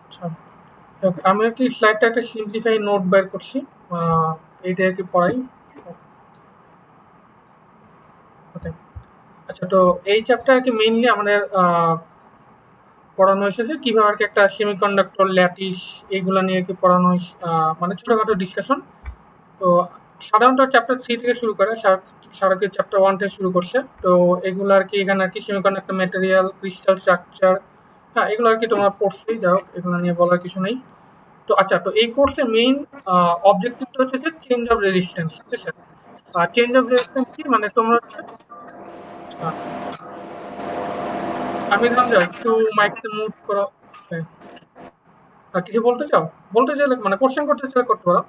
আচ্ছা, আমি আর কি স্লাইডটা একটা সিম্পলিফাই নোট বের করছি। এইটা আর কি পড়াই। ওকে। আচ্ছা, তো এই চ্যাপ্টার আর কি মেইনলি আমাদের পড়ানো হয়েছে যে কিভাবে আর কি একটা সেমিকন্ডাক্টর ল্যাটিস এইগুলা নিয়ে কি পড়ানো হয়েছে, মানে ছোটখাটো ডিসকাশন। তো সাধারণত চ্যাপ্টার 3 থেকে শুরু করে, সারাকে চ্যাপ্টার 1 থেকে শুরু করছে। তো এগুলো আর কি এখানে আর কি সেমিকন্ডাক্টর ম্যাটেরিয়াল, ক্রিস্টাল স্ট্রাকচার, হ্যাঁ এগুলো আর কি তোমরা পড়ছোই, যাই হোক এগুলো নিয়ে বলার কিছু নেই। তো আচ্ছা, তো এই কোর্সের মেইন অবজেক্টিভটা হচ্ছে যে চেঞ্জ অফ রেজিস্ট্যান্স, ঠিক আছে? আর চেঞ্জ অফ রেজিস্ট্যান্স কি মানে তোমরা হচ্ছে আহ, আমি দিলাম যাও একটু মাইকটা মুভ করো। হ্যাঁ, কিছু বলতে চাও? বলতে চাইলে মানে কোশ্চেন করতে চাইলে করতে পারো।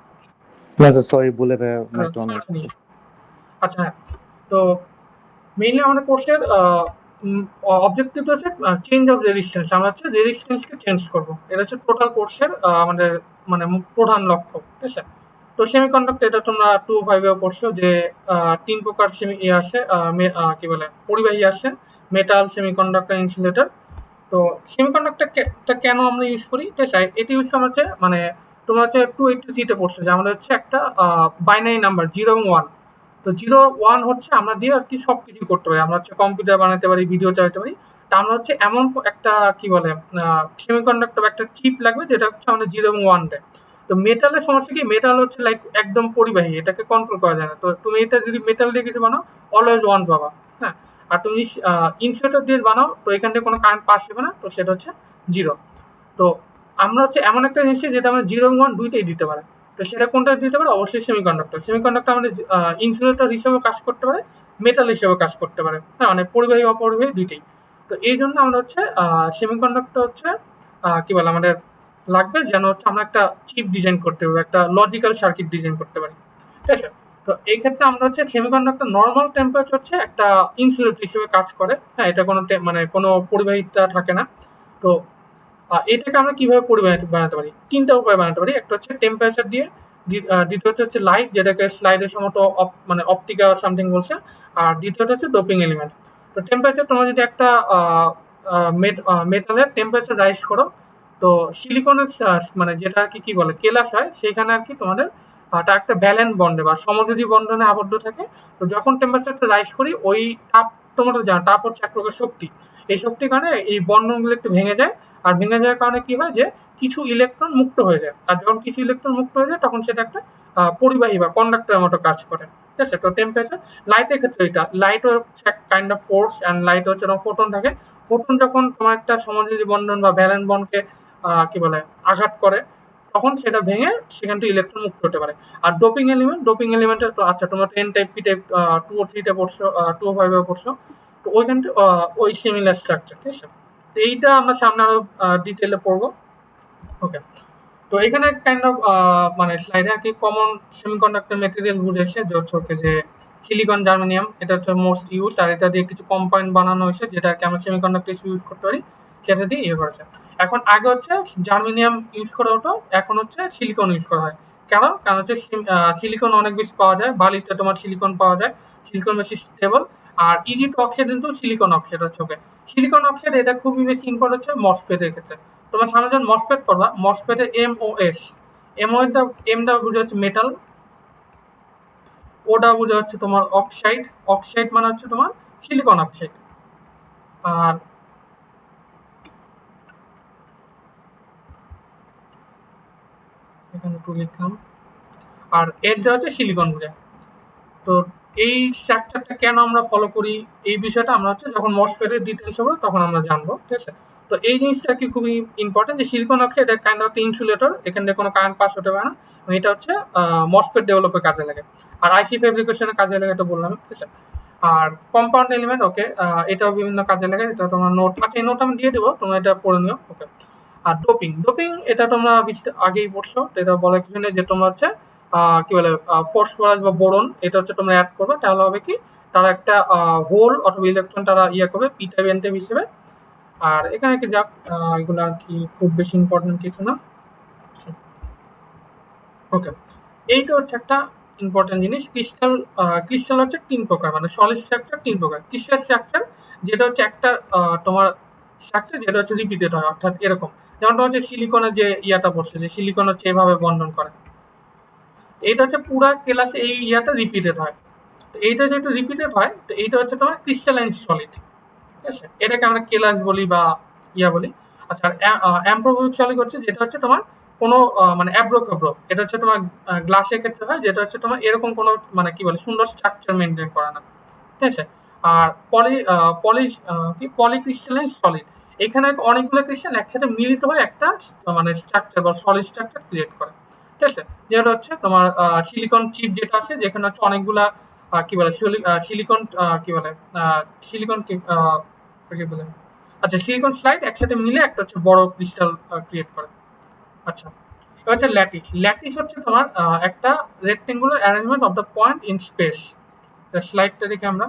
না স্যার, সরি, ভুলে মাইকটা অন সমস্যা নেই। আচ্ছা, হ্যাঁ। তো মেইনলি আমাদের কোর্সের অবজেক্টিভ হচ্ছে চেঞ্জ অফ রেজিস্ট্যান্স। আমরা হচ্ছে রেজিস্ট্যান্সকে চেঞ্জ করব, এটা হচ্ছে টোটাল কোর্সের আমাদের মানে প্রধান লক্ষ্য, ঠিক আছে? তো সেমিকন্ডাক্টর এটা তোমরা 2-5 পড়ছো যে 3 প্রকার সেমি ইয়ে আসে, কি বলে পরিবাহী আসে: মেটাল, সেমিকন্ডাক্টর, ইনসুলেটর। তো সেমিকন্ডাক্টরটা কেন আমরা ইউজ করি, ঠিক আছে? এটা ইউজ করা হচ্ছে মানে তোমরা হচ্ছে 283 তে পড়ছো যে আমাদের হচ্ছে একটা বাইনারি নাম্বার 0 এবং 1। তো 0-1 হচ্ছে আমরা দিয়ে আর কি সবকিছু করতে পারি, আমরা হচ্ছে কম্পিউটার বানাতে পারি, ভিডিও চালাতে পারি। তা আমরা হচ্ছে এমন একটা কি বলে সেমিকন্ডাক্টর একটা চিপ লাগবে যেটা হচ্ছে আমাদের 0 এবং 1 দেয়। তো মেটালের সমস্যা কি, মেটাল হচ্ছে লাইক একদম পরিবাহী, এটাকে কন্ট্রোল করা যায় না। তো তুমি এটা যদি মেটাল দিয়ে কিছু বানাও, অলওয়েজ 1 পাবা। হ্যাঁ, আর তুমি ইনসুলেটর দিয়ে বানাও তো এখান থেকে কোনো কারেন্ট পাস হবে না, তো সেটা হচ্ছে 0। তো আমরা হচ্ছে এমন একটা জিনিস যেটা আমরা 0 এবং 1 দুইটাই দিতে পারে। তো সেটা কোনটা দিতে পারে, অবশ্যই সেমিকন্ডাক্টর। সেমিকন্ডাক্টর আমাদের ইনসুলেটর হিসেবে কাজ করতে পারে, মেটাল হিসেবে কাজ করতে পারে, হ্যাঁ মানে পরিবাহী অপরিবাহী দুইটাই। তো এই জন্য আমরা হচ্ছে সেমিকন্ডাক্টর হচ্ছে কি বলে আমাদের লাগবে যেন হচ্ছে আমরা একটা চিপ ডিজাইন করতে পারি, একটা লজিক্যাল সার্কিট ডিজাইন করতে পারি, ঠিক আছে? তো এই ক্ষেত্রে আমরা হচ্ছে সেমিকন্ডাক্টর নর্মাল টেম্পারেচার হচ্ছে একটা ইনসুলেটর হিসেবে কাজ করে, হ্যাঁ এটা কোনো মানে কোনো পরিবাহিতা থাকে না। তো এটাকে আমরা কিভাবে বানাতে পারি, তিনটা উপায় বানাতে পারি। একটা হচ্ছে টেম্পারেচার দিয়ে, দ্বিতীয়টা হচ্ছে লাইট, যেটাকে স্লাইডের সম্মত মানে অপটিকা সামথিং বলছে। আর দ্বিতীয়টা হচ্ছে ডোপিং এলিমেন্ট। তো টেম্পারেচার তোমরা যদি একটা মেটালের টেম্পারেচার রাইজ করো, তো সিলিকনের মানে যেটা আর কি কি বলে কেলাস হয়, সেখানে আর কি তোমাদের তা একটা ভ্যালেন্ট বন্ডে বা সমযোজী বন্ধনে আবদ্ধ থাকে। তো যখন টেম্পারেচারটা রাইজ করি ওই তাপ, তোমরা তো জানো তাপ হচ্ছে এক প্রকার শক্তি। এই শক্তির কারণে এই বন্ধনগুলো একটু ভেঙে যায়। আর ভেঙে যাওয়ার কারণে কি হয় যে কিছু ইলেকট্রন মুক্ত হয়ে যায়। আর যখন কিছু ইলেকট্রন মুক্ত হয়ে যায় তখন সেটা একটা পরিবাহী বা কন্ডাক্টরের মতো কাজ করে, ঠিক আছে? তো টেম্পারেচার, লাইটের ক্ষেত্রে এটা লাইট হচ্ছে এক kind of force, and light হচ্ছে ফোটন থাকে। ফোটন যখন তোমার একটা সমযোজী বন্ধন বা ভ্যালেন্ট বন্ডকে কি বলে আঘাত করে, তখন সেটা ভেঙে সেখান থেকে ইলেকট্রন মুক্ত হতে পারে। আর ডোপিং এলিমেন্টের তো আচ্ছা তোমরা 10 টাইপ, পি টাইপ 2 ও 3 পড়ছো, 2 ও 5 পড়ছো। তো ওইখানটা ওই সিমিলার স্ট্রাকচার, ঠিক আছে? তো এইটা আমরা সামনে আরো ডিটেলে পড়বো। ওকে। তো এখানে কাইন্ড অফ মানে স্লাইডে আর কি কমন সেমিকন্ডাক্টর মেটেরিয়াল বুঝেছে যে হচ্ছে ওকে যে সিলিকন, জার্মেনিয়াম, এটা হচ্ছে মোস্ট ইউজ। আর এটা দিয়ে কিছু কম্পাউন্ড বানানো হয়েছে যেটা আর কি আমরা সেমিকন্ডাক্টর ইউজ করতে পারি, সেটা দিয়ে ইয়ে করেছে। এখন আগে হচ্ছে জার্মেনিয়াম ইউজ করা হতো, এখন হচ্ছে সিলিকন ইউজ করা হয়। কেন? কারণ হচ্ছে সিলিকন অনেক বেশি পাওয়া যায়, বালিতে তোমার সিলিকন পাওয়া যায়, সিলিকন বেশি স্টেবল। আর ইজি টু অক্সাইড কিন্তু সিলিকন অক্সাইড হচ্ছে। ওকে, সিলিকন অক্সাইড এটা খুবই বেশি ইম্পর্টেন্ট হচ্ছে মসফেটের ক্ষেত্রে। তোমার সামনে যখন মসফেট করবা, মসফেটে MOS, এমওটা, এমটা বোঝা হচ্ছে মেটাল, ওটা বোঝা হচ্ছে তোমার অক্সাইড, অক্সাইড মানে হচ্ছে তোমার সিলিকন অক্সাইড। আর এখানে একটু লিখলাম। আর এরটা হচ্ছে সিলিকন বোঝায়। তো এই স্ট্রাকচারটা কেন আমরা ফলো করি, এই বিষয়টা আমরা হচ্ছে যখন মসফেটের ডিটেলস হবে তখন আমরা জানবো, ঠিক আছে? তো এই জিনিসটা কি খুবই ইম্পর্টেন্ট যে silicon oxide kind of insulator, এখান থেকে কোনো কারেন্ট পাস হতে পারে না। এটা হচ্ছে মসফেট ডেভেলপের কাজে লাগে। আর আইসি ফেব্রিকেশনের কাজে লাগে, এটা বললাম, ঠিক আছে? আর কম্পাউন্ড এলিমেন্ট, ওকে, এটাও বিভিন্ন কাজে লাগে। এটা তোমার নোট আছে, এই নোট আমি দিয়ে দেবো, তোমরা এটা পড়ে নিও। ওকে। আর ডোপিং, ডোপিং এটা তোমরা আগেই পড়ছো, তো এটা বলার কিছু নেই যে তোমরা হচ্ছে কি বলে ফসফরাস বা বোরন, এটা হচ্ছে তোমরা অ্যাড করবে, তাহলে হবে কি তারা একটা হোল অথবা ইলেকট্রন তারা ইয়ে করবে পি টাইপ এন টাইপ হিসেবে। আর এখানে কি যাক, এগুলো আর কি খুব বেশি ইম্পর্টেন্ট কিছু না। ওকে, এইটা হচ্ছে একটা ইম্পর্টেন্ট জিনিস। ক্রিস্টাল, ক্রিস্টাল হচ্ছে 3 প্রকার, মানে সলিড স্ট্রাকচার 3 প্রকার। ক্রিস্টাল স্ট্রাকচার যেটা হচ্ছে একটা তোমার স্ট্রাকচার যেটা হচ্ছে রিপিটেড হয়, অর্থাৎ এরকম যেমন তোমার হচ্ছে সিলিকনের যে ইয়াটা পড়ছে, যে সিলিকন হচ্ছে এভাবে বন্ধন করে, এইটা হচ্ছে পুরা ক্লাসে এই ইয়াটা রিপিটেড হয়। তো এইটা যেহেতু রিপিটেড হয়, তো এইটা হচ্ছে তোমার ক্রিস্টালাইন সলিড, ঠিক আছে, এটাকে আমরা কেলাস বলি বা ইয়া বলি। আচ্ছা, আর অ্যাম্প্রোবিক সলিড হচ্ছে যেটা হচ্ছে তোমার কোনো মানে অ্যাব্রোকাব্রো, এটা হচ্ছে তোমার গ্লাসের ক্ষেত্রে হয়, যেটা হচ্ছে তোমার এরকম কোনো মানে কি বলে সুন্দর স্ট্রাকচার মেনটেন করে না, ঠিক আছে। আর পলি কি পলিক্রিস্টালাইন সলিড, এখানে অনেকগুলো ক্রিস্টাল একসাথে মিলিত হয়ে একটা মানে স্ট্রাকচার বা সলিড স্ট্রাকচার ক্রিয়েট করে, ঠিক আছে। যেটা হচ্ছে তোমার সিলিকন চিপ যেটা আছে, যেখানে হচ্ছে অনেকগুলা কি বলে সিলিকন কি বলে সিলিকন কি বলে, আচ্ছা, সিলিকন স্লাইড একসাথে মিলে একটা হচ্ছে বড় ক্রিস্টাল ক্রিয়েট করে। আচ্ছা, এবার হচ্ছে ল্যাটিস। ল্যাটিস হচ্ছে তোমার একটা rectangular arrangement of the point in space. স্লাইডটা দেখে আমরা,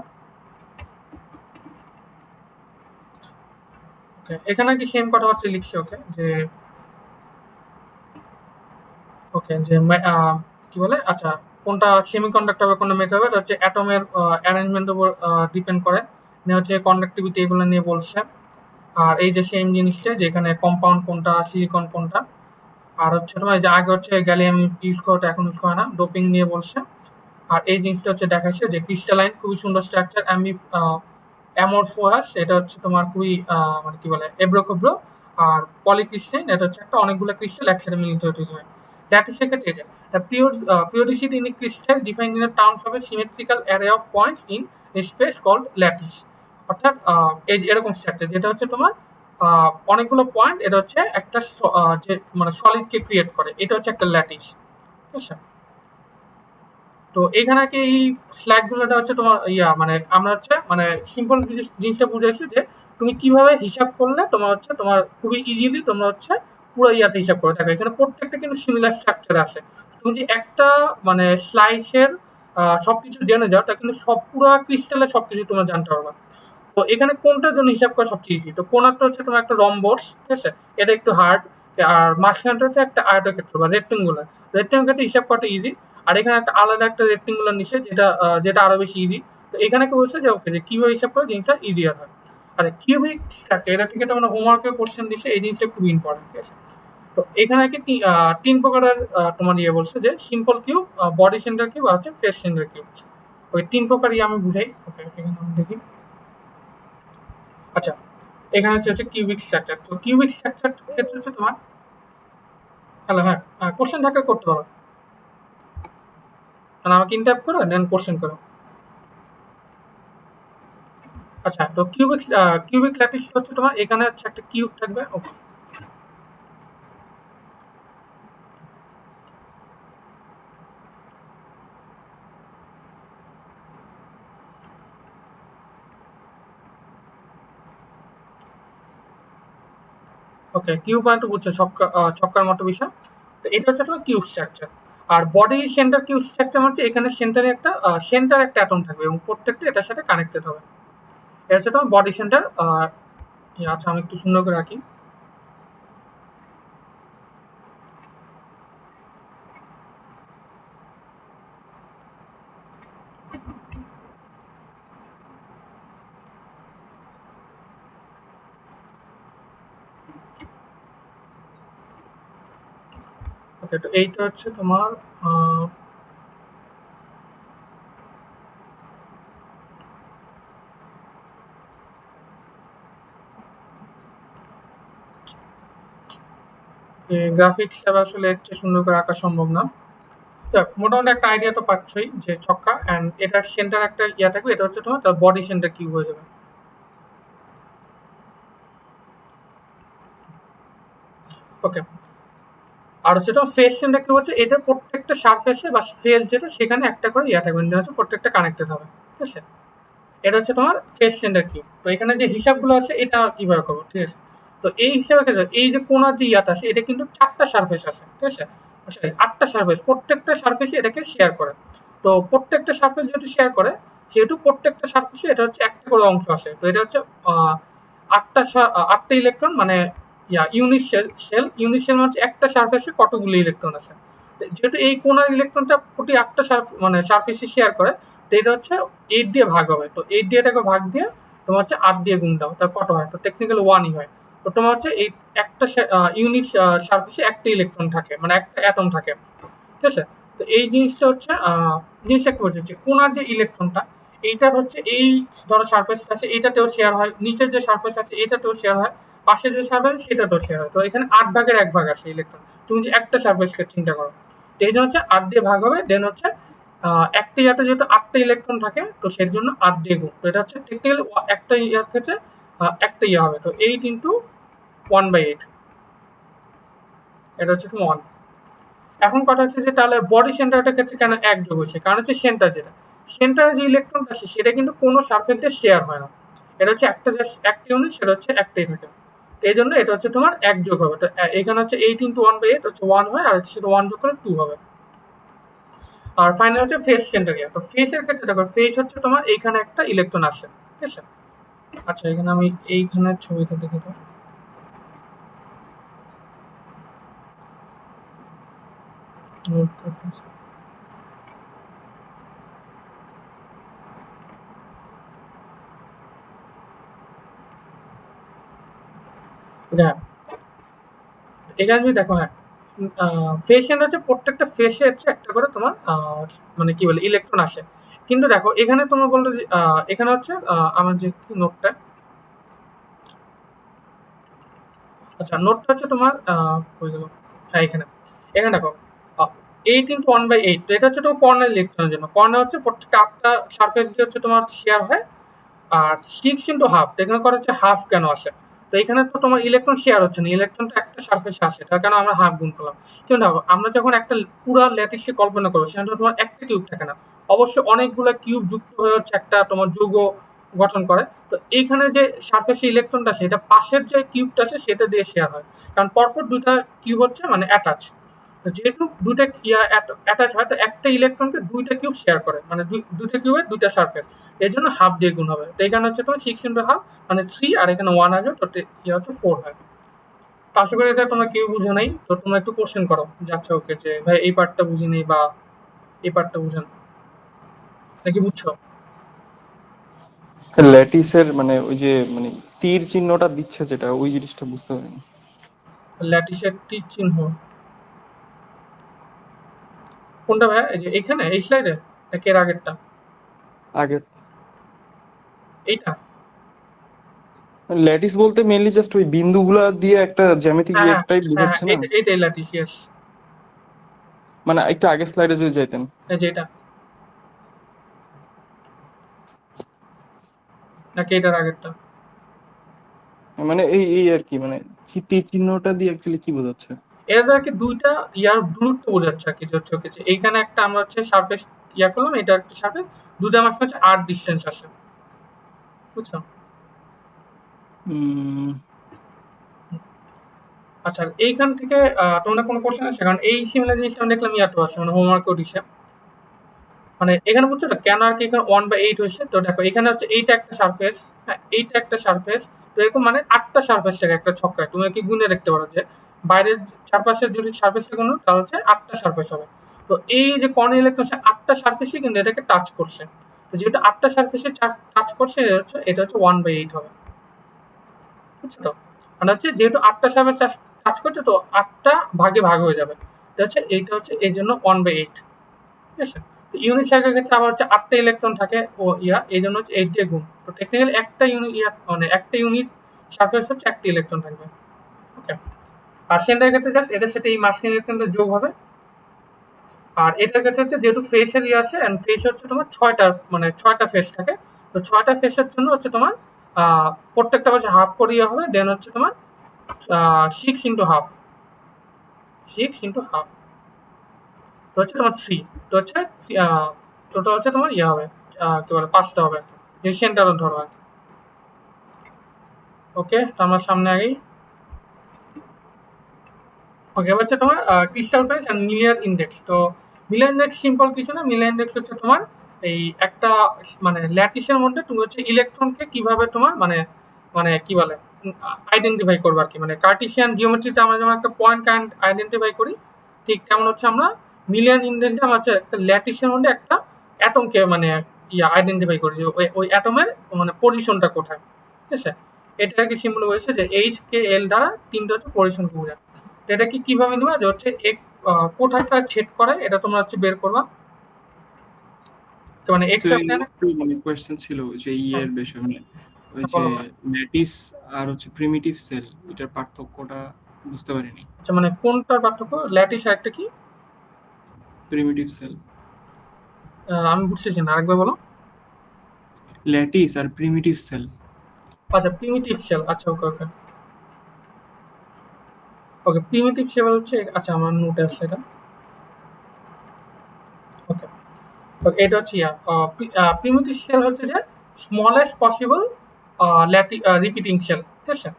ওকে, এখানে কি সেম কথাবার্তা লিখছি, ওকে, যে ওকে যে কি বলে, আচ্ছা, কোনটা সেমিকন্ডাক্টর হবে কোনটা মেটাল হবে, এটা হচ্ছে অ্যাটমের অ্যারেঞ্জমেন্টের উপর ডিপেন্ড করে, হচ্ছে কন্ডাক্টিভিটি এগুলো নিয়ে বলছে। আর এই যে সেম জিনিসটা, যেখানে কম্পাউন্ড কোনটা, সিলিকন কোনটা। আর হচ্ছে তোমার যে আগে হচ্ছে গ্যালিয়াম ইউজ করাটা এখন ইউজ করে না, ডোপিং নিয়ে বলছে। আর এই জিনিসটা হচ্ছে দেখাচ্ছে যে ক্রিস্টালাইন খুবই সুন্দর স্ট্রাকচার, অ্যামরফোয়াস এটা হচ্ছে তোমার খুবই মানে কি বলে এব্রোখেব্রো। আর পলিক্রিস্টালাইন এটা হচ্ছে একটা অনেকগুলো ক্রিস্টাল একসাথে মিলিত তৈরি হয়। ল্যাটিস ক্ষেত্রে এটা periodicity in a crystal defined in the terms of a symmetrical array of points in a space called lattice, অর্থাৎ এই যে এরকম স্ট্রাকচার যেটা হচ্ছে তোমার অনেকগুলো পয়েন্ট, এটা হচ্ছে একটা যে মানে সলিড কে ক্রিয়েট করে, এটা হচ্ছে একটা ল্যাটিস, ঠিক আছে। তো এখানে কি এই স্লাইড গুলোটা হচ্ছে তোমার মানে আমরা হচ্ছে মানে সিম্পল জিনিসটা বুঝেছি যে তুমি কিভাবে হিসাব করলে তোমার হচ্ছে তোমার খুবই ইজিলি তোমরা হচ্ছে পুরো ইয়াতে হিসাব করে থাকো। এখানে প্রত্যেকটা কিন্তু সিমিলার স্ট্রাকচার আছে। তুমি যদি একটা মানে স্লাইসের সবকিছু জেনে যাও, তা কিন্তু সব পুরো ক্রিস্টালে সবকিছু তোমরা জানতে পারবা। তো এখানে কোনটার জন্য হিসাব করা সবচেয়ে ইজি, তো কোনারটা হচ্ছে তোমার একটা রম্বস, ঠিক আছে, এটা একটু হার্ড। আর মাঝখানটা হচ্ছে একটা আয়তক্ষেত্র বা রেক্টেঙ্গুলার, রেক্টেঙ্গুলার হিসাব করাটা ইজি। আর এখানে একটা আলাদা একটা রেক্টেঙ্গুলার নিচে, যেটা আরো বেশি ইজি। তো এখানে কি বলছে যে ওকে, যে কিভাবে হিসাব করে জিনিসটা ইজিয়ার হয়। আর কিউবিক স্ট্রাকচার, এটা থেকে তোমরা হোমওয়ার্কের কোশ্চেন দিচ্ছে, এই জিনিসটা খুব ইম্পর্টেন্ট, ঠিক আছে। তো এখানে কি তিন প্রকারের তোমার বলছে যে simple cube, body centre cube আর হচ্ছে ফেস সেন্টার কিউব। ওই তিন প্রকার আমি বুঝাই, ওকে, এখানে আমি দেখি। আচ্ছা, এখানে হচ্ছে কিউবিক স্ট্রাকচার। তো কিউবিক স্ট্রাকচার ক্ষেত্রে হচ্ছে তোমার, হ্যালো, হ্যাঁ, কোশ্চেন থাকলে করতে পারো, মানে আমাকে ইন্টারাপ্ট করো দেন কোশ্চেন করো। আচ্ছা, তো কিউবিক ল্যাটিস হচ্ছে তোমার এখানে হচ্ছে একটা কিউব থাকবে, ওকে। ওকে, কিউব মানে তো বুঝছো ছক্কার মতো বিষয়। তো এটা হচ্ছে তোমার কিউব স্ট্রাকচার। আর বডি সেন্টার কিউব স্ট্রাকচার হচ্ছে এখানে সেন্টারে একটা অ্যাটম থাকবে এবং প্রত্যেকটা এটার সাথে কানেক্টেড হবে। এটা হচ্ছে তোমার বডি সেন্টার। আচ্ছা, আমি একটু সুন্দর করে রাখি। ওকে, তো এইটা হচ্ছে তোমার গ্রাফিক হিসাবে আসলে একটু সুন্দর করে আঁকা সম্ভব না। মোটামুটি একটা আইডিয়া তো পাচ্ছই যে ছক্কা, অ্যান্ড এটার সেন্টার একটা ইয়া থাকবে, এটা হচ্ছে তোমার বডি সেন্টার কিউব হয়ে যাবে। ওকে, আর হচ্ছে তোমার ফেস সেন্টার কিউব হচ্ছে এটা প্রত্যেকটা সারফেসে বা ফেস যেটা সেখানে একটা করে ইয়া থাকবে, এটা হচ্ছে প্রত্যেকটা কানেক্টেড হবে, ঠিক আছে। এটা হচ্ছে তোমার ফেস সেন্টার কিউব। তো এখানে যে হিসাবগুলো আছে এটা কিভাবে করবো, ঠিক আছে। তো এই হিসাবে এই যে কোনার যে ইয়াটা আছে, এটা কিন্তু চারটা সারফেস আছে, ঠিক আছে, সরি, আটটা সারফেস, প্রত্যেকটা সারফেসে এটাকে শেয়ার করে। তো প্রত্যেকটা সারফেস যেহেতু শেয়ার করে, সেহেতু প্রত্যেকটা সারফেসে এটা হচ্ছে একটা করে অংশ আছে। তো এটা হচ্ছে আটটা ইলেকট্রন, মানে ইউনিট সেল হচ্ছে একটা সারফেসে কতগুলো ইলেকট্রন আছে। যেহেতু এই কোনার ইলেকট্রনটা প্রতি আটটা মানে সারফেসে শেয়ার করে, তো এটা হচ্ছে 8 দিয়ে ভাগ হবে। তো 8 দিয়ে এটাকে ভাগ দিয়ে তোমার হচ্ছে 8 দিয়ে গুণ দাও, তা কত হয়? তো টেকনিক্যালি 1ই হয়। তো তোমার হচ্ছে এই একটা ইউনিট সারফেসে একটা ইলেকট্রন থাকে, মানে একটা অ্যাটম থাকে, ঠিক আছে? তো এই জিনিসটা হচ্ছে জিনিসটা কি হচ্ছে যে কোনার যে ইলেকট্রনটা এইটার হচ্ছে এই ধরো সারফেস আছে এইটাতেও শেয়ার হয়, নিচের যে সারফেস আছে এটাতেও শেয়ার হয়, পাশে যে সারফেস সেটাতেও শেয়ার হয়। তো এখানে 8 ভাগের 1 ভাগ আসে ইলেকট্রন। তুমি যে একটা সারফেসকে চিন্তা করো, তো এই জন্য হচ্ছে 8 দিয়ে ভাগ হবে, দেন হচ্ছে একটা ইয়াতে যেহেতু 8টা ইলেকট্রন থাকে তো সেই জন্য 8 দিয়ে গুণ। তো এটা হচ্ছে টেকনিক্যালি একটা ইয়ার ক্ষেত্রে একটা ইয়ে হবে। তো 8 ইন্টু 1/8, এটা হচ্ছে 1। এখন কথা হচ্ছে যে তাহলে বডি সেন্টারটার ক্ষেত্রে কেন এক যোগ হচ্ছে? কারণ হচ্ছে সেন্টার যেটা, সেন্টারে যে ইলেকট্রনটা আছে সেটা কিন্তু কোনো সারফেসে শেয়ার হয় না। এটা হচ্ছে একটা একটা ইউনিট, সেটা হচ্ছে একটাই থাকে। তো এই জন্য এটা হচ্ছে তোমার এক যোগ হবে। তো এখানে হচ্ছে 8 ইন্টু 1/8 হচ্ছে 1 হয়, আর হচ্ছে 1 যোগ করে 2 হবে। আর ফাইনাল হচ্ছে ফেস সেন্টার ইয়া। তো ফেসের ক্ষেত্রে দেখো, ফেস হচ্ছে তোমার এইখানে একটা ইলেকট্রন আসে, ঠিক আছে? আচ্ছা, এখানে আমি এইখানের ছবিটা দেখে দেবো। হ্যাঁ, এখানে যদি দেখো, হ্যাঁ, ফেসিয়াল হচ্ছে প্রত্যেকটা ফেসে হচ্ছে একটা করে তোমার মানে কি বলে ইলেকট্রন আসে। কিন্তু দেখো এখানে তোমার বললো যে এখানে হচ্ছে আমার যে নোটটা, আচ্ছা নোটটা হচ্ছে তোমার কই গেল, হ্যাঁ এখানে, এখানে দেখো 8 × 1/8, তো এটা হচ্ছে তোমার কর্নার ইলেকট্রনের জন্য। কর্নার হচ্ছে প্রত্যেকটা 8টা সারফেস দিয়ে হচ্ছে তোমার শেয়ার হয়। আর 6 × 1/2, তো এখানে করা হচ্ছে হাফ কেন আসে? তো এখানে তো তোমার ইলেকট্রন শেয়ার হচ্ছে না, ইলেকট্রনটা একটা সারফেসে আসে, তার কারণে আমরা হাফ গুণ করলাম। কিন্তু দেখো আমরা যখন একটা পুরো ল্যাটিসকে কল্পনা করবো সেখানে তো তোমার একটা কিউব থাকে না, অবশ্যই অনেকগুলো কিউব যুক্ত হয়ে হচ্ছে একটা তোমার যৌগ গঠন করে। তো এইখানে যে সারফেসে ইলেকট্রনটা আছে এটা পাশের যে কিউবটা আছে সেটা দিয়ে শেয়ার হয়, কারণ পরপর দুটা কিউব হচ্ছে মানে অ্যাটাচ। যেহেতু দুইটা অ্যাটাচ হয় তো একটা ইলেকট্রনকে দুইটা কিউব শেয়ার করে, মানে দুইটা কিউবের দুইটা সারফেস, এই জন্য হাফ দিয়ে গুণ হবে। তো এখানে হচ্ছে তোমার 6 × 1/2 মানে 3, আর এখানে 1 আসবে, তো ইয়ে হচ্ছে 4 হয়। তো আশা করি এটা তোমরা কেউ বুঝো নাই, তো তোমরা একটু কোশ্চেন করো যাচ্ছে ওকে যে ভাই এই পার্টটা বুঝি নেই বা এই পার্টটা বুঝেন, নাকি বুঝছো? ল্যাটিসের মানে ওই যে মানে তীর চিহ্নটা দিচ্ছে যেটা ওই জিনিসটা বুঝতে পারিনি। ল্যাটিসের তীর চিহ্ন কোনটা ভাই? এই যে এখানে এই স্লাইডে নাকি এর আগেরটা? আগের এইটা? ল্যাটিস বলতে মেইনলি জাস্ট ওই বিন্দুগুলা দিয়ে একটা জ্যামিতিক হ্যাঁ হ্যাঁ ইয়েটাই হ্যাঁ হ্যাঁ, বোঝাচ্ছে না? এইটাই ল্যাটিস, ইয়েস। মানে একটু আগের স্লাইডে যদি যাইতেন। এই যে এটা, নাকি এটার আগেরটা? মানে এই এই আর কি মানে তীর চিহ্নটা দিয়ে অ্যাকচুয়ালি কি বোঝাচ্ছে? এরা দ্বারা কি দুইটা ইয়ার দূরত্ব বোঝাচ্ছে আর কি, হচ্ছে ওকে যে এইখানে একটা আমরা হচ্ছে সারফেস ইয়া করলাম, এটা একটা সারফেস, দুটো আমার হচ্ছে 8 ডিস্টেন্স আসে, বুঝছো? উম, আচ্ছা, এইখান থেকে তোমাদের কোনো কোশ্চেন আছে? কারণ এই সিমিলার জিনিসটা আমি দেখলাম ইয়াতে আছে, মানে হোমওয়ার্কেও দিচ্ছে। মানে এখানে বুঝছো তো কেন আর কি এখানে 1/8 হয়েছে? তো দেখো এখানে হচ্ছে এইটা একটা সারফেস, হ্যাঁ এইটা একটা সারফেস, তো এরকম মানে 8টা সারফেস থাকে একটা ছক্কায়। তুমি কি গুনে দেখতে পারো যে বাইরের চারপাশে যদি সারফেস গুনো তাহলে হচ্ছে 8টা সারফেস হবে। তো এই যে কর্নার ইলেকট্রন হচ্ছে 8টা সারফেসই কিন্তু এটাকে টাচ করছে। তো যেহেতু 8টা সারফেসে টাচ করছে, এটা হচ্ছে 1/8 হবে, বুঝছো তো? মানে হচ্ছে যেহেতু 8টা সারফেস টাচ করছে তো 8টা ভাগে ভাগ হয়ে যাবে। এটা হচ্ছে এইটা হচ্ছে এই জন্য 1/8, ঠিক আছে? তো ইউনিট সার্কেলের ক্ষেত্রে আবার হচ্ছে 8টা ইলেকট্রন থাকে ও ইয়া, এই জন্য হচ্ছে 8 দিয়ে গুণ। তো টেকনিক্যালি একটা ইউনিট ইয়া মানে একটা ইউনিট সারফেস হচ্ছে একটা ইলেকট্রন থাকবে, ওকে? আর সেন্টারের ক্ষেত্রে জাস্ট এটার সাথে এই মাঝখানে ইলেকট্রনটা যোগ হবে। আর এটার ক্ষেত্রে হচ্ছে যেহেতু ফেসের ইয়ে আছে, এন্ড ফেস হচ্ছে তোমার 6টা, মানে 6টা ফেস থাকে। তো 6টা ফেসের জন্য হচ্ছে তোমার প্রত্যেকটা হচ্ছে হাফ করে ইয়ে হবে, দেন হচ্ছে তোমার 6 × 1/2, 6 × 1/2, তো হচ্ছে তোমার 3, তো হচ্ছে টোটাল হচ্ছে তোমার ইয়ে হবে কি বলে 5টা হবে, সেন্টারও ধরো আর কি। ওকে, তো আমার সামনে আগেই ওকে হচ্ছে তোমার ক্রিস্টাল প্যাচ অ্যান্ড মিলিয়ার ইন্ডেক্স। তো মিলিয়ার ইন্ডেক্স সিম্পল কিছু না, মিলিয়ার ইন্ডেক্স হচ্ছে তোমার এই একটা মানে ল্যাটিসের মধ্যে তুমি হচ্ছে ইলেকট্রনকে কিভাবে তোমার মানে মানে কি বলে আইডেন্টিফাই করবো আর কি। মানে কার্টিসিয়ান জিওমেট্রিতে আমরা যেমন একটা পয়েন্ট কাইন্ড আইডেন্টিফাই করি, ঠিক তেমন হচ্ছে আমরা মিলিয়ান ইন্ডেক্সে আমরা হচ্ছে একটা ল্যাটিসের মধ্যে একটা অ্যাটমকে মানে আইডেন্টিফাই করি যে ওই অ্যাটমের মানে পজিশনটা কোথায়, ঠিক আছে। এটাকে সিম্বল বলেছে যে এইচ কে এল দ্বারা তিনটে হচ্ছে পজিশনকে বোঝায়। তো এটা কি কিভাবে নেবা যে হচ্ছে কোথায়টা ছেদ করে এটা তোমরা হচ্ছে বের করবা, তো মানে তো এক্সট্রা এই প্ল্যানে। একটু মানে কোয়েশ্চেন ছিল যে হ্যাঁ, এর বিষয়ে মানে ওই যে বলো। ল্যাটিস আর হচ্ছে প্রিমিটিভ সেল এটার পার্থক্যটা বুঝতে পারিনি। আচ্ছা মানে কোনটার পার্থক্য, ল্যাটিস আর একটা কি? প্রিমিটিভ সেল, আমি বুঝতেছি না, আরেকবার বলো। ল্যাটিস আর প্রিমিটিভ সেল। আচ্ছা প্রিমিটিভ শেল, আচ্ছা ওকে ওকে ওকে। প্রিমিটিভ শেল হচ্ছে, আচ্ছা আমার নোটে আসছে এটা, ওকে ওকে। এটা হচ্ছে প্রিমিটিভ শেল হচ্ছে যে স্মলেস্ট পসিবল রিপিটিং শেল, ঠিক আছে।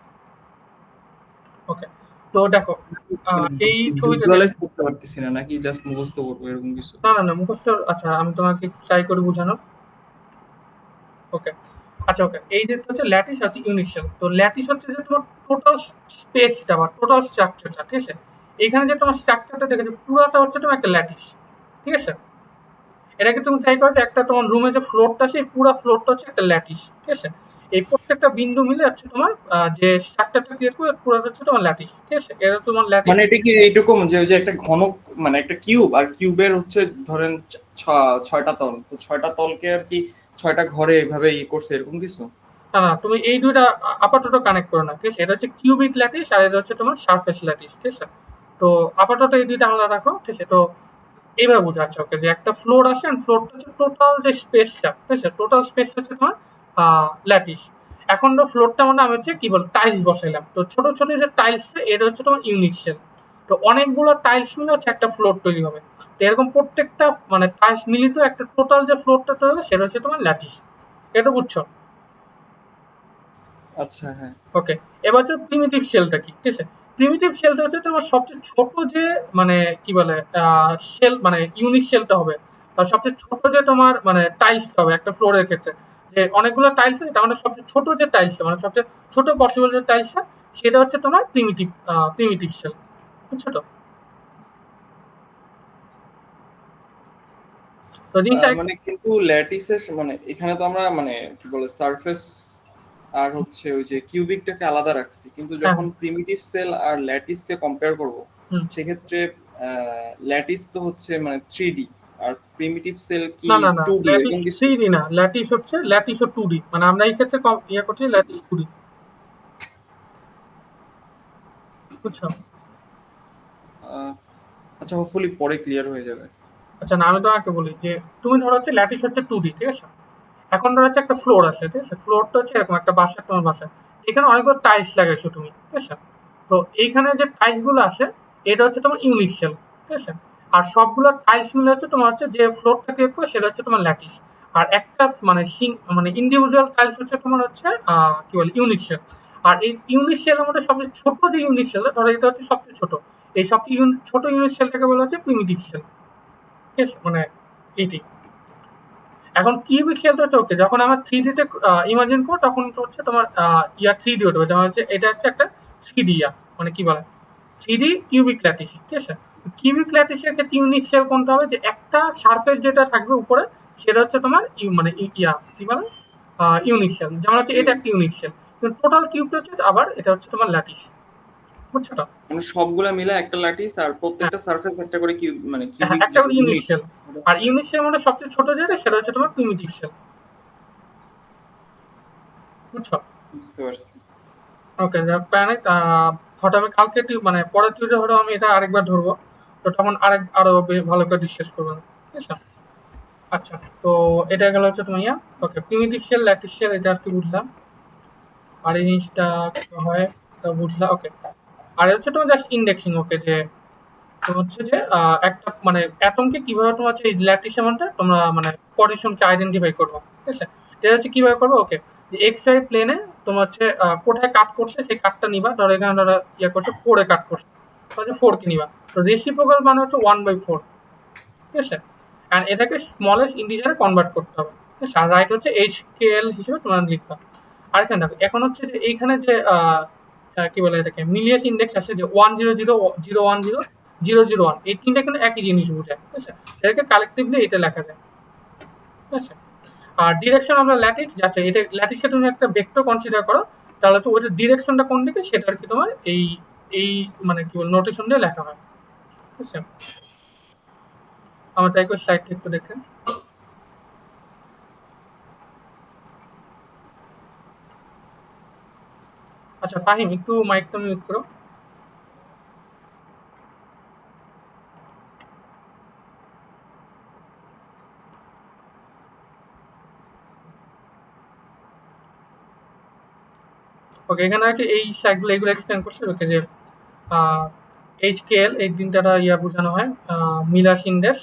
ওকে, তো দেখো এই ছবিতে ভিজুয়ালাইজ করতে পারতেছি না, নাকি জাস্ট মুখস্থ করবো এরকম কিছু? না না না মুখস্থ, আচ্ছা আমি তোমাকে ট্রাই করে বোঝানোর। ওকে, আচ্ছা ওকে। এই যে হচ্ছে ল্যাটিস আছে ইউনিট শেল, তো ল্যাটিস হচ্ছে যে তোমার টোটাল স্পেসটা বা টোটাল স্ট্রাকচারটা, ঠিক আছে। এখানে যে তোমার স্ট্রাকচারটা দেখেছো পুরোটা হচ্ছে তোমার একটা ল্যাটিস, ঠিক আছে। এটাকে তুমি ট্রাই করো যে একটা তোমার রুমে যে ফ্লোরটা আছে পুরো ফ্লোরটা হচ্ছে একটা ল্যাটিস, ঠিক আছে। এই প্রত্যেকটা বিন্দু মিলে হচ্ছে তোমার যে স্ট্রাকচারটা ক্রিয়েট করে পুরোটা হচ্ছে তোমার ল্যাটিস, ঠিক আছে। এটা তোমার ল্যাটিস। মানে এটা কি এইরকম যে ওই যে একটা ঘন মানে একটা কিউব, আর কিউবের হচ্ছে ধরেন ছয়টা তল, তো ছয়টা তলকে আর কি ছয়টা ঘরে এভাবে করছে এরকম কিছু? না না তুমি এই দুইটা আপাতত কানেক্ট করো না, ঠিক আছে। এটা হচ্ছে কিউবিক ল্যাটিস আর এটা হচ্ছে তোমার সারফেস ল্যাটিস, ঠিক আছে। তো আপাতত এই দুইটা আলাদা রাখো, ঠিক আছে। তো এইভাবে বোঝাচ্ছে ওকে যে একটা ফ্লোর আসে, ফ্লোরটা হচ্ছে টোটাল যে স্পেসটা, ঠিক আছে, টোটাল স্পেস হচ্ছে তোমার ল্যাটিস। এখন তো ফ্লোরটা মানে আমি হচ্ছে কি বল টাইলস বসাইলাম, তো ছোট ছোট যে টাইলস এটা হচ্ছে তোমার ইউনিট শেল। তো অনেকগুলো টাইলস মিলে হচ্ছে একটা ফ্লোর তৈরি হবে। তো এরকম প্রত্যেকটা মানে টাইলস মিলিত একটা টোটাল যে ফ্লোরটা তৈরি হবে সেটা হচ্ছে তোমার ল্যাটিস। এটা বুঝছো? আচ্ছা, হ্যাঁ। ওকে, এবার হচ্ছে প্রিমিটিভ শেলটা কি, ঠিক আছে। প্রিমিটিভ শেলটা হচ্ছে তোমার সবচেয়ে ছোট যে মানে কি বলে শেল মানে ইউনিট শেলটা হবে, আর সবচেয়ে ছোট যে তোমার মানে টাইলস হবে একটা ফ্লোরের ক্ষেত্রে, যে অনেকগুলো টাইলস আছে তার মানে সবচেয়ে ছোট যে টাইলসটা মানে সবচেয়ে ছোট পসিবল যে টাইলসটা সেটা হচ্ছে তোমার প্রিমিটিভ শেল, বুঝছো তো? তো জিনিসটা মানে কিন্তু ল্যাটিসের মানে এখানে তো আমরা মানে কি বলে সারফেস আর হচ্ছে ওই যে কিউবিকটাকে আলাদা রাখছি, কিন্তু হ্যাঁ যখন প্রিমিটিভ সেল আর ল্যাটিসকে কম্পেয়ার করব হুম। সেক্ষেত্রে ল্যাটিস তো হচ্ছে মানে 3D, আর প্রিমিটিভ সেল কি না না না 2D ল্যাটিস এরকম কিছু? 3D না, ল্যাটিস ও 2D, মানে আমরা এই ক্ষেত্রে ইয়ে করছি ল্যাটিস 2D, বুঝছো? আহ, আচ্ছা, হোপফুলি পরে ক্লিয়ার হয়ে যাবে। আচ্ছা না আমি তোমাকে বলি যে তুমি ধরো হচ্ছে ল্যাটিস হচ্ছে 2D, ঠিক আছে। এখন ধরো হচ্ছে একটা ফ্লোর আছে, ঠিক আছে। ফ্লোরটা হচ্ছে এরকম একটা বাসা, তোমার বাসায় এখানে অনেকগুলো টাইলস লাগাইছো তুমি, ঠিক আছে। তো এইখানে যে টাইলস গুলো আছে এটা হচ্ছে তোমার ইউনিট শেল, ঠিক আছে। আর সবগুলো টাইলস মিলে হচ্ছে তোমার হচ্ছে যে ফ্লোরটা ক্রিয়েট করে সেটা হচ্ছে তোমার ল্যাটিস। আর একটা মানে ইন্ডিভিজুয়াল টাইলস হচ্ছে তোমার হচ্ছে কি বলে ইউনিট শেল। আর এই ইউনিট শেলের মধ্যে সবচেয়ে ছোট যে ইউনিট শেল ধরো এটা হচ্ছে সবচেয়ে ছোট, এই সবচেয়ে ছোট ইউনিট শেলটাকে বলা হচ্ছে প্রিমিটিভ শেল, ঠিক আছে। মানে এইটাই। এখন কিউবিক শেলটা হচ্ছে ওকে যখন আমার 3D তে ইমাজিন করো তখন তো হচ্ছে তোমার 3D উঠবে, যেমন হচ্ছে এটা হচ্ছে একটা 3D মানে কি বলে 3D কিউবিক ল্যাটিস, ঠিক আছে। কিউবিক ল্যাটিসের ক্ষেত্রে ইউনিট শেল কোনটা হবে যে একটা সারফেস যেটা থাকবে উপরে সেটা হচ্ছে তোমার মানে কি বলে ইউনিট শেল, যেমন হচ্ছে এটা একটা ইউনিট শেল। কিন্তু টোটাল কিউবটা হচ্ছে আবার এটা হচ্ছে তোমার ল্যাটিস, বুঝছো তো? মানে সবগুলা মিলে একটা ল্যাটিস, আর হ্যাঁ প্রত্যেকটা সারফেস একটা করে কিউব মানে হ্যাঁ কিউবিক একটা যেটা করে ইউনিট ইউনিট। শেল। আর ইউনিট শেল মানে সবচেয়ে ছোট যেটা সেটা হচ্ছে তোমার প্রিমিটিভ শেল, বুঝছো? বুঝতে পারছি। ওকে, প্যানিক হয়তো আমি কালকে মানে পরের টিউসডে হয়তো আমি এটা আরেকবার ধরবো, তো তখন আরো ভালো করে ডিসকাস করবো, ঠিক আছে। আচ্ছা, তো এটা গেল হচ্ছে তোমার ওকে প্রিমিটিভ শেল ল্যাটিস শেল এটা আর কি বুঝলাম। আর এই জিনিসটা হয় তা বুঝলাম, ওকে। আর হচ্ছে তোমার জাস্ট ইন্ডেক্সিং, ওকে, যে তোমার হচ্ছে যে একটা মানে অ্যাটমকে কিভাবে তোমার হচ্ছে এই ল্যাটিসের মধ্যে তোমরা মানে পজিশনকে আইডেন্টিফাই করবো, ঠিক আছে। এটা হচ্ছে কিভাবে করবো, ওকে, যে এক্স ওয়াই প্লেনে তোমার হচ্ছে কোথায় কাট করছে সেই কাটটা নিবা, ধরো এখানে ধরো করছে 4 কাট করছে, হচ্ছে 4 কে নিবা। তো রেসিপ্রোকাল মানে হচ্ছে 1/4, ঠিক আছে। অ্যান্ড এটাকে স্মলেস্ট ইন্টিজারে কনভার্ট করতে হবে, ঠিক আছে। আর রাইট হচ্ছে এইচ কে এল হিসেবে তোমরা লিখবা। আর এখানে দেখো এখন হচ্ছে যে এইখানে যে কি বলে এটাকে মিলিয়াস ইন্ডেক্স আছে যে 100 010 001 এই তিনটা কিন্তু একই জিনিস বোঝায়, ঠিক আছে। এটাকে কালেকটিভলি এটা লেখা যায়, ঠিক আছে। আর ডিরেকশন আমরা ল্যাটিস যাচ্ছে, এটা ল্যাটিসকে তুমি একটা ভেক্টর কনসিডার করো, তাহলে তো ওইটা ডিরেকশনটা কোন দিকে সেটা আর কি তোমার এই এই মানে কি বল নোটেশন দিয়ে লেখা হয়। ঠিক আছে, আমার তাই করে স্লাইডটা একটু দেখে। আচ্ছা ফাহিম, একটু মাইকটা মিউট করো। ওকে, এখানে আর কি এই স্লাইডগুলো এগুলো এক্সপ্লেন করছে ওকে, যে এইচকেএল এই তিনটা ইয়া বোঝানো হয়, মিলার ইন্ডেক্স।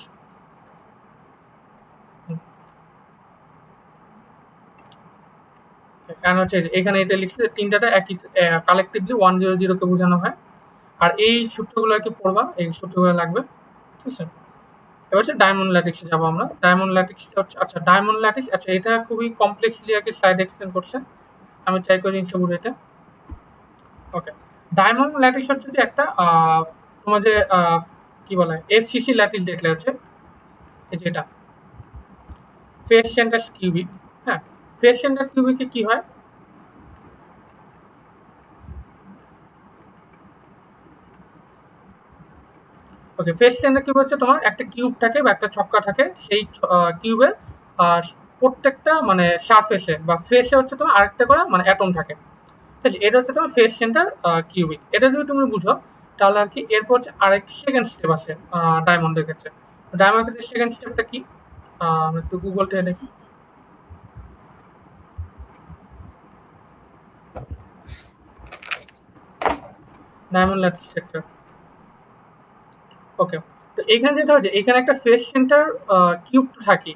কারণ হচ্ছে এখানে এটা লিখছে তিনটাটা একই কালেকটিভলি 100 কে বোঝানো হয়। আর এই সূত্রগুলো আর কি পড়বা, এই সূত্রগুলো লাগবে। ঠিক আছে, এবার হচ্ছে ডায়মন্ড ল্যাটিক্সে যাবো আমরা। ডায়মন্ড ল্যাটিক্স হচ্ছে, আচ্ছা ডায়মন্ড ল্যাটিক্স, আচ্ছা এটা খুবই কমপ্লেক্সলি আর কি স্লাইড এক্সপ্লেন করছে, আমি ট্রাই করে জিনিসটা বুঝাইতে। ওকে, ডায়মন্ড ল্যাটিক্স হচ্ছে যে একটা তোমার যে কি বলে এফসিসি ল্যাটিক্স দেখলে হচ্ছে এই যেটা ফেস সেন্টার কিউবিক। হ্যাঁ, ফেস সেন্টার কিউবিকে কি হয়, ওকে ফেস সেন্টার কিউব হচ্ছে তোমার একটা কিউব থাকে বা একটা ছক্কা থাকে, সেই কিউবের প্রত্যেকটা মানে সারফেসে বা ফেসে হচ্ছে তোমার আরেকটা করে মানে অ্যাটম থাকে। ঠিক আছে, এটা হচ্ছে তোমার ফেস সেন্টার কিউবিক। এটা যদি তুমি বুঝো তাহলে আর কি এরপর হচ্ছে আরেক সেকেন্ড স্টেপ আছে ডায়মন্ডের ক্ষেত্রে। ডায়মন্ডের ক্ষেত্রে সেকেন্ড স্টেপটা কি, আমরা একটু গুগল থেকে দেখি। Diamond lattice structure. ওকে, তো এখানে যেটা হচ্ছে এখানে একটা ফেস সেন্টার কিউব থাকে,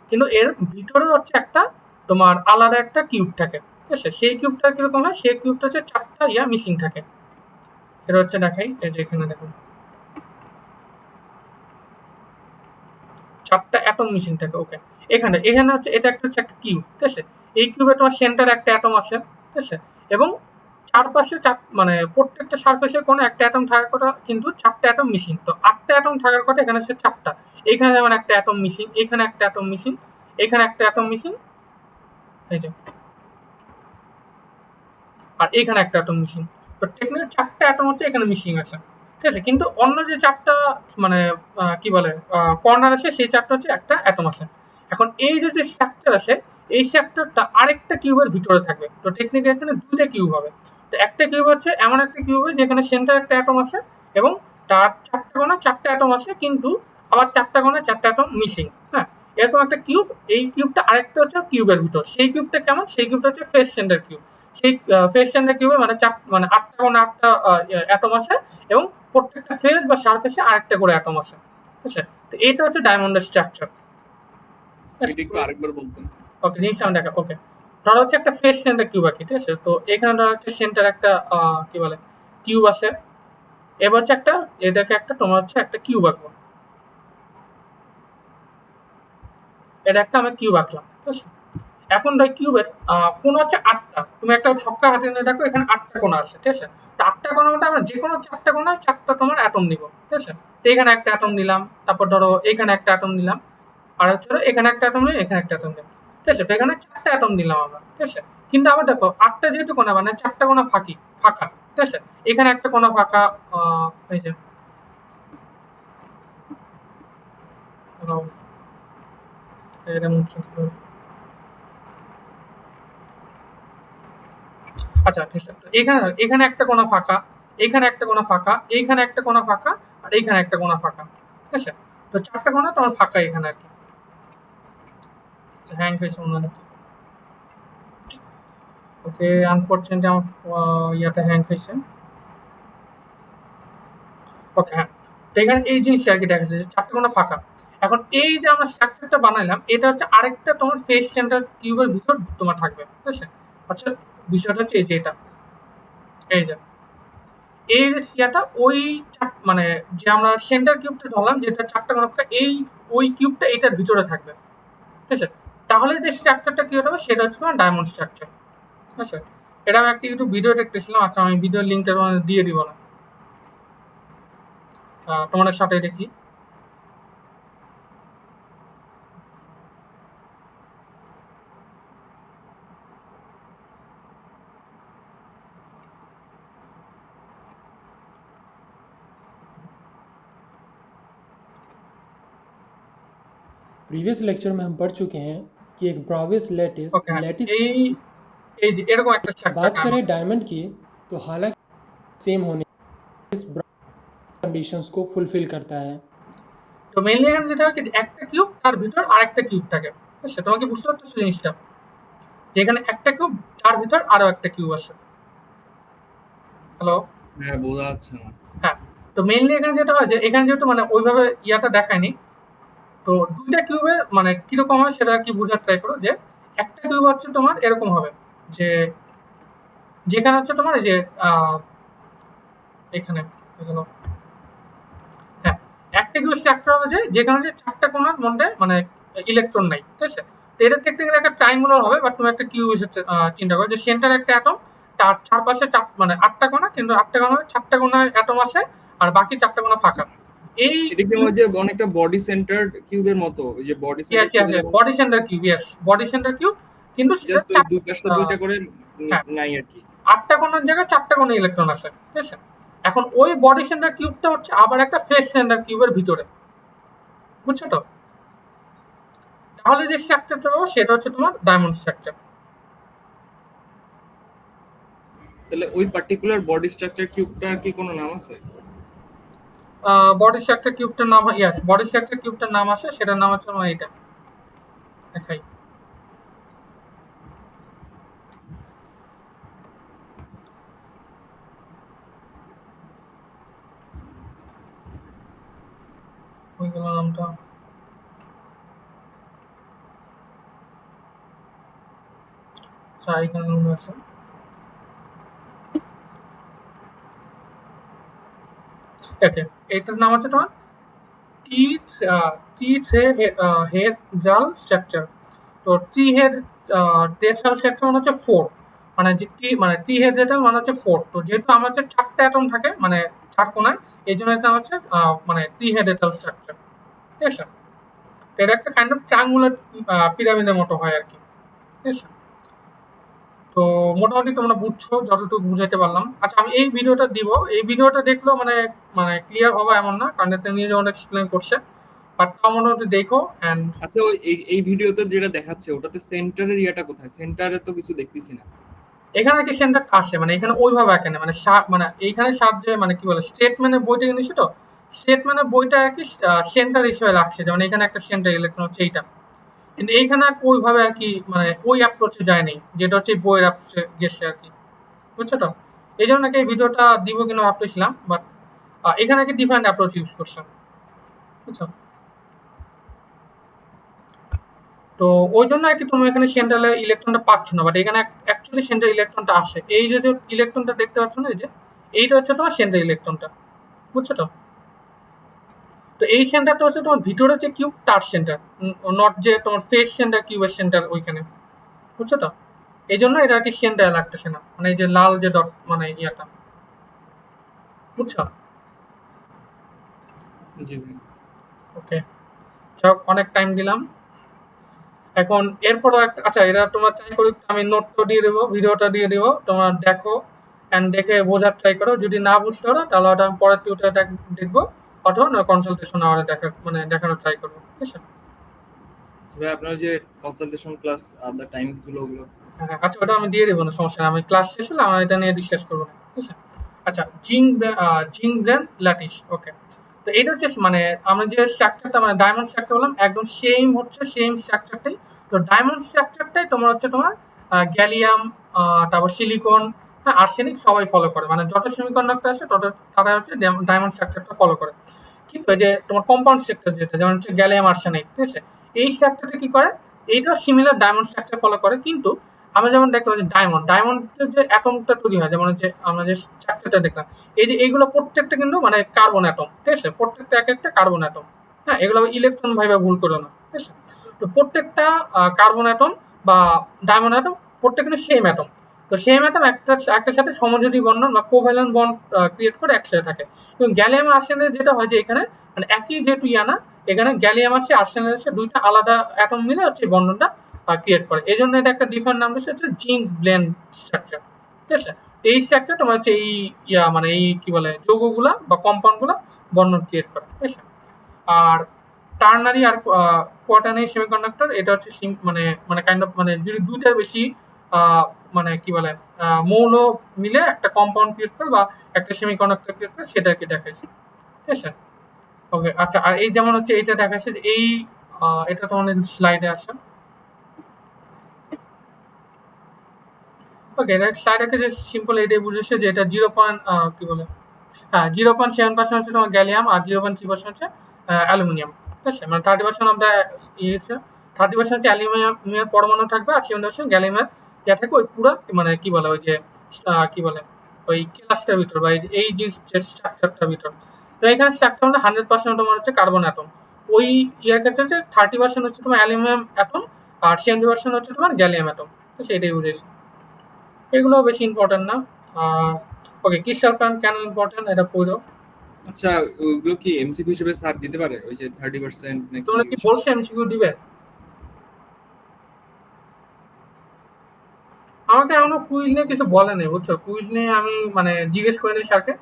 কিন্তু এর ভিতরে হচ্ছে একটা তোমার আলাদা একটা কিউব থাকে। ঠিক আছে, সেই কিউবটা কিরকম হয়, সেই কিউবটা হচ্ছে চারটা ইয়া মিসিং থাকে। এটা হচ্ছে দেখাই, এই যে এখানে দেখুন চারটা অ্যাটম মিসিং থাকে। ওকে, এখানে এখানে হচ্ছে এটা একটা হচ্ছে একটা কিউব। ঠিক আছে, এই কিউবে তোমার সেন্টারে একটা অ্যাটম আছে। ঠিক আছে, এবং চারপাশে মানে প্রত্যেকটা সারফেসের কোনো একটা অ্যাটম থাকার কথা, কিন্তু চারটা অ্যাটম মিসিং। তো আটটা অ্যাটম থাকার কথা, এখানে হচ্ছে চারটা। এখানে যেমন একটা অ্যাটম মিসিং, এখানে একটা অ্যাটম মিসিং, এখানে একটা অ্যাটম মিসিং, এই যে আর এখানে একটা অ্যাটম মিসিং। তো টেকনিক্যালি চারটা অ্যাটম হচ্ছে এখানে মিসিং আছে। ঠিক আছে, কিন্তু অন্য যে চারটা মানে কি বলে কর্নার আছে, সেই চারটা হচ্ছে একটা অ্যাটম আছে। এখন এই যে যে স্ট্রাকচার আছে, এই স্ট্রাকচারটা আরেকটা কিউবের ভিতরে থাকবে। তো টেকনিক্যালি এখানে দুইটা কিউব হবে। তো একটা কিউব হচ্ছে এমন একটা কিউব হবে যেখানে সেন্টার একটা অ্যাটম আছে এবং তার চারটা কোণা চারটা অ্যাটম আছে, কিন্তু আবার চারটা কোণা চারটা অ্যাটম মিসিং। হ্যাঁ, এরকম একটা কিউব। এই কিউবটা আরেকটা হচ্ছে কিউবের ভিতর। সেই কিউবটা কেমন, সেই কিউবটা হচ্ছে ফেস সেন্টার কিউব। সেই ফেস সেন্টার কিউবে মানে মানে আটটা কোণা আটটা অ্যাটম আছে, এবং প্রত্যেকটা ফেজ বা সারফেসে আরেকটা করে অ্যাটম আছে। ঠিক আছে, তো এটা হচ্ছে ডায়মন্ডের স্ট্রাকচার। এটা একটু আরেকবার বলতেন। ওকে, জিনিসটা আমি দেখা। ওকে, ধরো হচ্ছে একটা ফেস সেন্টার কিউব আছে। ঠিক আছে, তো এখানে ধরো হচ্ছে সেন্টার একটা কি বলে কিউব আছে। এবার হচ্ছে একটা এটাকে একটা তোমার হচ্ছে একটা কিউব আঁকবো। এটা একটা আমি কিউব আঁকলাম। ঠিক আছে, এখন ভাই কিউবের কোণ হচ্ছে আটটা। তুমি একটা ছক্কা হাতে নিয়ে দেখো, এখানে আটটা কোণ আছে। ঠিক আছে, তো আটটা কোণ মধ্যে আমরা যে কোনো চারটা কোণে চারটা তোমার অ্যাটম দিব। ঠিক আছে, তো এখানে একটা অ্যাটম দিলাম, তারপর ধরো এখানে একটা অ্যাটম দিলাম, আর হচ্ছে এখানে একটা অ্যাটম নিয়ে এখানে একটা অ্যাটম দিলাম। ঠিক আছে, তো এখানে চারটা অ্যাটম দিলাম আমরা। ঠিক আছে, কিন্তু আবার দেখো আটটা যেহেতু কোণা মানে চারটা কোণা ফাঁকা। ঠিক আছে, এখানে একটা কোণা ফাঁকা, এই যে এটা মুছে দিতে হবে। আচ্ছা ঠিক আছে, তো এখানে এখানে একটা কোণা ফাঁকা, এখানে একটা কোণা ফাঁকা, এইখানে একটা কোণা ফাঁকা, আর এইখানে একটা কোণা ফাঁকা। ঠিক আছে, তো চারটা কোণা তোমার ফাঁকা এখানে আর কি। হ্যাং হয়েছে মনে হয়। ওকে, আনফরচুনেটলি আমার ইয়াটা হ্যাং হয়েছে। ওকে, হ্যাঁ, তো এখানে এই জিনিসটা আর কি দেখা যাচ্ছে যে চারটা কোণা ফাঁকা। এখন এই যে আমরা স্ট্রাকচারটা বানাইলাম, এটা হচ্ছে আরেকটা তোমার ফেস সেন্টার কিউবের ভিতর তোমার থাকবে। ঠিক আছে, আচ্ছা বিষয়টা হচ্ছে এই যে এটা, এই যে এই যে ইয়াটা ওই মানে যে আমরা সেন্টার কিউবটা ধরলাম যেটা চারটা কোণা ফাঁকা, এই ওই কিউবটা এটার ভিতরে থাকবে। ঠিক আছে, তাহলে যে স্ট্রাকচারটা কি হবে সেটা হচ্ছে তোমার ডায়মন্ড স্ট্রাকচার। ঠিক আছে, এটা আমি একটা ইউটিউব ভিডিও দেখতেছিলাম। আচ্ছা, আমি ভিডিওর লিঙ্কটা তোমাদের দিয়ে দিব না, তোমাদের সাথে দেখি। प्रीवियस लेक्चर में हम पढ़ चुके हैं कि एक ब्राविस लैटिस ওকে, হ্যাঁ, এই যে এরকম একটা স্ট্রাকচার बात करें डायमंड की तो हालांकि सेम होने इस कंडीशंस को फुलफिल करता है। তো মেইনলি এখানে যেটা হয় কি যে একটা কিউব তার ভিতর আরেকটা কিউব থাকে, ঠিক আছে? তোমাকে বুঝতে পারছো জিনিসটা, যে এখানে একটা কিউব তার ভিতর আরো একটা কিউব আছে। হ্যালো, হ্যাঁ, বোঝা যাচ্ছে না। হ্যাঁ। তো মেইনলি এখানে যেটা হয় যে এখানে যেহেতু মানে ওইভাবে ইয়াটা দেখায়নি, তো দুইটা কিউবের মানে কিরকম হয় সেটা আর কি বোঝার ট্রাই করো। যে একটা কিউব হচ্ছে তোমার এরকম হবে, যে যেখানে হচ্ছে তোমার এই যে এখানে এগুলো, হ্যাঁ, একটা কিউব স্ট্রাকচার হবে যে যেখানে যে চারটা কোণার মধ্যে মানে ইলেকট্রন নাই, ঠিক আছে? তো এটা দেখতে গেলে একটা ট্রায়াঙ্গুলার হবে, বাট তুমি একটা কিউব চিন্তা করো যে সেন্টার একটা অ্যাটম, তার চারপাশে মানে আটটা কোণা, কিন্তু আটটা কোণা চারটা কোণায় অ্যাটম আছে আর বাকি চারটা কোণা ফাঁকা। এই এটা কি ওই যে অনেকটা বডি সেন্টার কিউবের মতো, ওই যে body centre body centre cube, yes, body centre cube, কিন্তু জাস্ট ওই দুই পাশে দুইটা করে হ্যাঁ, নাই আর কি। আটটা কোণার জায়গায় চারটা কোণে ইলেকট্রন আছে, ঠিক আছে? এখন ওই বডি সেন্টার কিউবটা হচ্ছে আবার একটা ফেস সেন্টার কিউবের ভিতরে, বুঝছো তো? তাহলে যে স্ট্রাকচারটা পাবো সেটা হচ্ছে তোমার ডায়মন্ড স্ট্রাকচার। তাহলে ওই পার্টিকুলার বডি স্ট্রাকচার কিউবটার কি কোনো নাম আছে? বডি স্ট্রাকচার কিউবটার নাম, ইয়েস, বডি স্ট্রাকচার কিউবটার নাম আছে, সেটার নাম হচ্ছে তোমার এইটা, দেখাই। ওইগুলো নামটা এখানে নাম আছে। ওকে, এটার নাম হচ্ছে তোমার টি হেড জাল স্ট্রাকচার। তো টি হেড জাল স্ট্রাকচার মানে হচ্ছে 4, মানে যে টি হেড যেটা মানে হচ্ছে 4। তো যেহেতু আমার হচ্ছে 4টা অ্যাটম থাকে মানে 4 কোণায়, এই জন্য এটা হচ্ছে মানে টি হেড জাল স্ট্রাকচার, ঠিক আছে? এটা একটা কাইন্ড অফ ট্রায়াঙ্গুলার পিরামিডের মতো হয় আর কি, ঠিক আছে? তো মোটামুটি তোমরা বুঝছো যতটুকু বুঝাইতে পারলাম। আচ্ছা, আমি এই ভিডিওটা দিব, এই ভিডিওটা দেখলেও মানে মানে ক্লিয়ার হবে এমন না, কারণ এটা নিয়ে যেমন এক্সপ্লেন করছে, বাট তাও মোটামুটি দেখো। অ্যান্ড আচ্ছা, ওই এই ভিডিওতে যেটা দেখাচ্ছে ওটাতে সেন্টারের ইয়াটা কোথায়? সেন্টারে তো কিছু দেখতেছি না। এখানে কি সেন্টার আসে, মানে এখানে ওইভাবে আঁকে না, মানে মানে এইখানে সাহায্যে মানে কি বলে স্টেটমেন্টের বইটা কিনেছি, তো স্টেটমেন্টের বইটা আর কি সেন্টার হিসেবে লাগছে, যেমন এখানে একটা সেন্টার ইলেকট্রন হচ্ছে এইটা, কিন্তু এইখানে আর কি ওইভাবে আর কি মানে ওই অ্যাপ্রোচে যায়নি, যেটা হচ্ছে বইয়ের অ্যাপ্রোচে গেছে আর কি, বুঝছো তো? এই জন্য নাকি এই ভিডিওটা দিব কিনা ভাবতেছিলাম, বাট এখানে কি ডিফারেন্ট অ্যাপ্রোচ ইউজ করছে, বুঝছো? তো ওই জন্য আর কি তুমি এখানে সেন্ট্রাল ইলেকট্রনটা পাচ্ছ না, বাট এখানে অ্যাকচুয়ালি সেন্ট্রাল ইলেকট্রনটা আসে। এই যে ইলেকট্রনটা দেখতে পাচ্ছ না, এই যে এইটা হচ্ছে তোমার সেন্ট্রাল ইলেকট্রনটা, বুঝছো তো? তো এই সেন্টারটা হচ্ছে তোমার ভিতরে যে কিউব তার সেন্টার, নট যে তোমার ফেস সেন্টার কিউবের সেন্টার ওইখানে, বুঝছো তো? এই জন্য এটা আর কি সেন্টার লাগতেছে না, মানে এই যে লাল যে ডট মানে ইয়াটা, বুঝছো? জি ভাই। ওকে, যাক, অনেক টাইম দিলাম। এখন এরপরও একটা, আচ্ছা, এটা তোমার ট্রাই করি, আমি নোটটা দিয়ে দেবো, ভিডিওটা দিয়ে দেবো, তোমার দেখো অ্যান্ড দেখে বোঝার ট্রাই করো। যদি না বুঝতে পারো তাহলে ওটা আমি পরের টিউটোরিয়ালটা দেখবো, অথবা না কনসালটেশন আওয়ারে মানে দেখানোর ট্রাই করবো, ঠিক আছে? ভাই, আপনার যে কনসালটেশন ক্লাস আদার টাইমস গুলো ওগুলো হ্যাঁ, আচ্ছা, ওটা আমি দিয়ে দেবো না, সমস্যা নেই, আমি ক্লাস শেষ হলে আমার এটা নিয়ে ডিসকাস করবো না, ঠিক আছে? আচ্ছা, জিং ব্র্যান্ড ল্যাটিস, ওকে। তো এটা হচ্ছে মানে আমরা যে স্ট্রাকচারটা মানে ডায়মন্ড স্ট্রাকচার বললাম, একদম সেম হচ্ছে সেম স্ট্রাকচারটাই। তো ডায়মন্ড স্ট্রাকচারটাই তোমার হচ্ছে তোমার গ্যালিয়াম, তারপর সিলিকন, হ্যাঁ, আর্সেনিক সবাই ফলো করে, মানে যত সেমিকন্ডাক্টর আছে তত তারা হচ্ছে ডায়মন্ড স্ট্রাকচারটা ফলো করে। কিন্তু এই যে তোমার কম্পাউন্ড স্ট্রাকচার যেটা, যেমন হচ্ছে গ্যালিয়াম আর্সেনাইড, ঠিক আছে? এই স্ট্রাকচারটা কি করে, এইটাও সিমিলার ডায়মন্ড স্ট্রাকচার ফলো করে, কিন্তু আমরা যেমন দেখলাম যে ডায়মন্ডের যে অ্যাটমটা তৈরি হয়, যেমন হচ্ছে আমরা যে স্ট্রাকচারটা দেখলাম, এই যে এইগুলো প্রত্যেকটা কিন্তু মানে কার্বন অ্যাটম, ঠিক আছে? প্রত্যেকটা এক একটা কার্বন অ্যাটম, হ্যাঁ, এগুলো ইলেকট্রন ভাবে ভুল করো না, ঠিক আছে? তো প্রত্যেকটা কার্বন অ্যাটম বা ডায়মন্ড অ্যাটম প্রত্যেক কিন্তু সেম অ্যাটম। তো সেম অ্যাটম একটার সাথে সমযোজী বন্ধন বা কোভ্যালেন্ট বন্ড ক্রিয়েট করে একসাথে থাকে। এবং গ্যালিয়াম আর্সেনাইড যেটা হয় যে এখানে মানে একই যেহেতু ইয়ানা, এখানে গ্যালিয়াম আছে আর্সেনাইড আছে, দুইটা আলাদা অ্যাটম মিলে হচ্ছে এই বন্ধনটা ক্রিয়েট করে। এই জন্য এটা একটা ডিফারেন্ট নাম হচ্ছে জিঙ্ক ব্লেন্ড স্ট্রাকচার, ঠিক আছে? এই স্ট্রাকচার তোমার হচ্ছে এই মানে এই কি বলে যৌগগুলা বা কম্পাউন্ড গুলা বন্ধন ক্রিয়েট করে, ঠিক আছে? আর টার্নারি আর কোয়াটার্নারি সেমিকন্ডাক্টর, এটা হচ্ছে মানে কাইন্ড অফ মানে যদি দুইটার বেশি মানে কি বলে মৌল মিলে একটা কম্পাউন্ড ক্রিয়েট করে বা একটা সেমিকন্ডাক্টর ক্রিয়েট করে, সেটাকে দেখাইছি। ঠিক আছে, ওকে। আচ্ছা, আর এই যেমন হচ্ছে এইটা দেখাচ্ছে যে এই এটা তোমাদের স্লাইডে আসছে। ওকে, স্লাইডে যে সিম্পল এটাই বুঝেছে যে এটা 0. কি বলে, হ্যাঁ 0.7% হচ্ছে তোমার গ্যালিয়াম আর 0.3% হচ্ছে অ্যালুমিনিয়াম। ঠিক আছে, মানে 30% অফ দ্য হচ্ছে 30% হচ্ছে অ্যালুমিনিয়ামের পরমাণু থাকবে আর 70% গ্যালিয়ামের ইয়া থাকবে ওই পুরো মানে কি বলে ওই যে কি বলে ওই ক্লাসটার ভিতর বা এই যে স্ট্রাকচারটার ভিতর। তো এখানে স্ট্রাকচার মধ্যে 100% তোমার হচ্ছে কার্বন অ্যাটম, ওই ইয়ার কাছে হচ্ছে 30% হচ্ছে তোমার অ্যালুমিনিয়াম অ্যাটম আর 70% হচ্ছে তোমার গ্যালিয়াম অ্যাটম। ঠিক আছে, এটাই বুঝেছি। এগুলো বেশি ইম্পর্টেন্ট না। আর ওকে, ক্রিস্টাল কেন ইম্পর্টেন্ট এটা পুরো আচ্ছা, ওগুলো কি এমসিকিউ হিসেবে স্যার দিতে পারে? ওই যে 30% নাকি তোমরা কি বলছো এমসিকিউ দিবে? আমাকে এখনো কুইজ নিয়ে কিছু বলে নেই, বুঝছো? কুইজ নিয়ে আমি মানে জিজ্ঞেস করে নিই স্যারকে।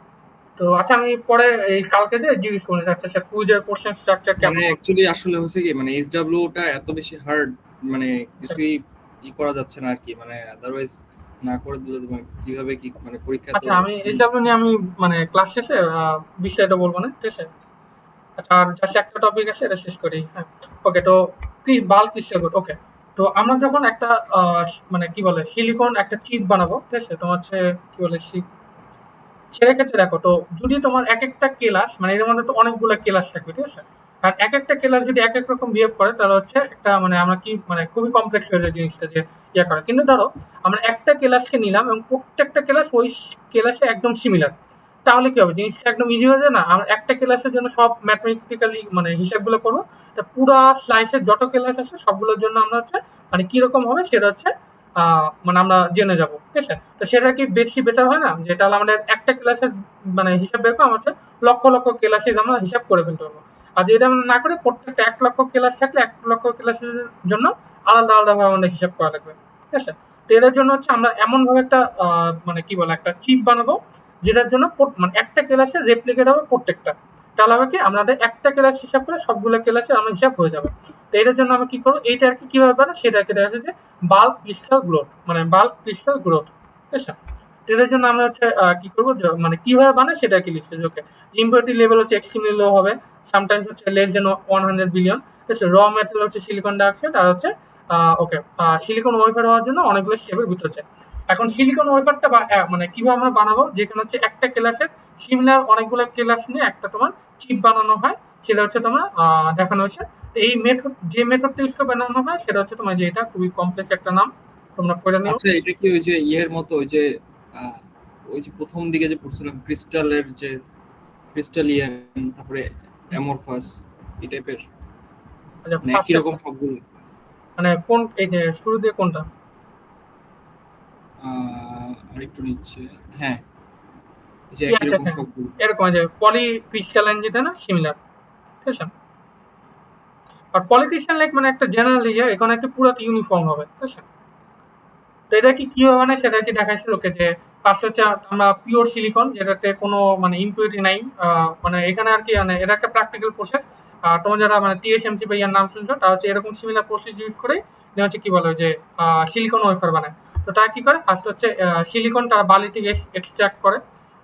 তো আচ্ছা, আমি পরে এই কালকে যে জিজ্ঞেস করে নিই, আচ্ছা স্যার কুইজের কোশ্চেন স্ট্রাকচার কেমন মানে অ্যাকচুয়ালি আসলে হচ্ছে কি, মানে এইচডব্লিউটা এত বেশি হার্ড, মানে কিছুই করা যাচ্ছে না আর কি, মানে আদারওয়াইজ না করে দিলে তোমার কিভাবে কি মানে পরীক্ষা তো। আচ্ছা, আমি এইচডব্লিউ নিয়ে আমি মানে ক্লাস শেষে বিস্তারিত বলবো না, ঠিক আছে? আচ্ছা, আর জাস্ট একটা টপিক আছে, এটা শেষ করি। হ্যাঁ, ওকে। তো বাল্ক ক্রিস্টাল গুড, ওকে। তো আমরা যখন একটা মানে কি বলে সিলিকন একটা চিপ বানাবো, ঠিক আছে? তোমার হচ্ছে কি বলে সেক্ষেত্রে দেখো, তো যদি তোমার এক একটা কেলাস মানে এর মধ্যে তো অনেকগুলো কেলাস থাকবে, ঠিক আছে? আর এক একটা কেলাস যদি এক এক রকম বিহেভ করে, তাহলে হচ্ছে একটা মানে আমরা কি মানে খুবই কমপ্লেক্স হয়ে যায় জিনিসটা যে ইয়ে করে। কিন্তু ধরো আমরা একটা কেলাসকে নিলাম এবং প্রত্যেকটা কেলাস ওই কেলাসে একদম সিমিলার, তাহলে কি হবে? জিনিসটা একদম ইজি হয়ে যায় না? আমরা একটা ক্লাসের জন্য সব ম্যাথমেটিক্যালি মানে হিসাবগুলো করবো, তা পুরো স্লাইসের যত ক্লাস আছে সবগুলোর জন্য আমরা হচ্ছে মানে কিরকম হবে সেটা হচ্ছে মানে আমরা জেনে যাবো, ঠিক আছে? তো সেটা কি বেশি বেটার হয় না? যে তাহলে আমাদের একটা ক্লাসের মানে হিসাব বের করে আমরা হচ্ছে লক্ষ লক্ষ ক্লাসের আমরা হিসাব করে ফেলতে পারবো। আর যদি আমরা না করে প্রত্যেকটা 1 লক্ষ ক্লাস থাকলে 1 লক্ষ ক্লাসের জন্য আলাদা আলাদা ভাবে আমাদের হিসাব করা লাগবে, ঠিক আছে? তো এটার জন্য হচ্ছে আমরা এমন ভাবে একটা মানে কি বলে একটা চিপ বানাবো যেটার জন্য মানে একটা ক্লাসের রেপ্লিকেট হবে প্রত্যেকটা। তাহলে হবে কি আমাদের একটা ক্লাস হিসাব করে সবগুলো ক্লাসে আমার হিসাব হয়ে যাবে। তো এটার জন্য আমরা কি করবো, এইটা আর কি কিভাবে পারে সেটাকে দেখা যাচ্ছে যে বাল্ক ক্রিস্টাল গ্রোথ, মানে বাল্ক ক্রিস্টাল গ্রোথ, ঠিক আছে? তো এটার জন্য আমরা হচ্ছে কি করবো মানে কিভাবে বানায় সেটা কি লিখছে। ওকে, ইম্পিউরিটি লেভেল হচ্ছে এক্সট্রিমলি লো হবে, সামটাইমস হচ্ছে লেস দেন 100 বিলিয়ন, ঠিক আছে? র ম্যাটেরিয়াল হচ্ছে সিলিকন ডাইঅক্সাইড আর হচ্ছে ওকে সিলিকন ওয়েফার হওয়ার জন্য অনেকগুলো স্টেপের ভিতর হচ্ছে। এখন সিলিকন ওয়েফারটা মানে কিভাবে আমরা বানাবো, যেখানে হচ্ছে একটা ক্লাসের সিমিলার অনেকগুলো ক্লাস নিয়ে একটা তোমার চিপ বানানো হয়, সেটা হচ্ছে তোমার দেখানো হয়েছে। এই মেথড যে মেথডটা ইউজ করে বানানো হয় সেটা হচ্ছে তোমার যে এটা খুবই কমপ্লেক্স একটা নাম, তোমরা পড়ে নিও। আচ্ছা, এটা কি ওই যে ইয়ের মতো আহ, ওই যে প্রথম দিকে যে পড়ছিলাম ক্রিস্টালের যে ক্রিস্টালিয়ান, তারপরে অ্যামরফাস, এই টাইপের আচ্ছা, মানে ফার্স্ট একই রকম সবগুলো? মানে কোন এই যে শুরু দিয়ে কোনটা? আরেকটু নিচ্ছে, হ্যাঁ, এই যে একই আচ্ছা রকম আচ্ছা, সবগুলো। এরকম যে পলি ক্রিস্টালাইন যেটা না সিমিলার, ঠিক আছে? আর পলিক্রিস্টাল লাইক মানে একটা জেনারেল ইয়ে, এখানে একটা পুরো ইউনিফর্ম হবে, ঠিক আছে? তো এটা কি কিভাবে মানে সেটা কি দেখাচ্ছি লোকে যে ফার্স্ট হচ্ছে আমরা পিওর সিলিকন যেটাতে কোনো মানে ইম্পিউরিটি নাই, মানে এখানে আর কি মানে এটা একটা প্র্যাকটিক্যাল প্রসেস। তোমরা যারা মানে টিএসএমসি বা ইয়ার নাম শুনছো তারা হচ্ছে এরকম সিমিলার প্রসেস ইউজ করে হচ্ছে কি বলে যে সিলিকন ওয়েফার বানায়। তো তারা কি করে, ফার্স্ট হচ্ছে সিলিকন তারা বালি থেকে এক্সট্রাক্ট করে,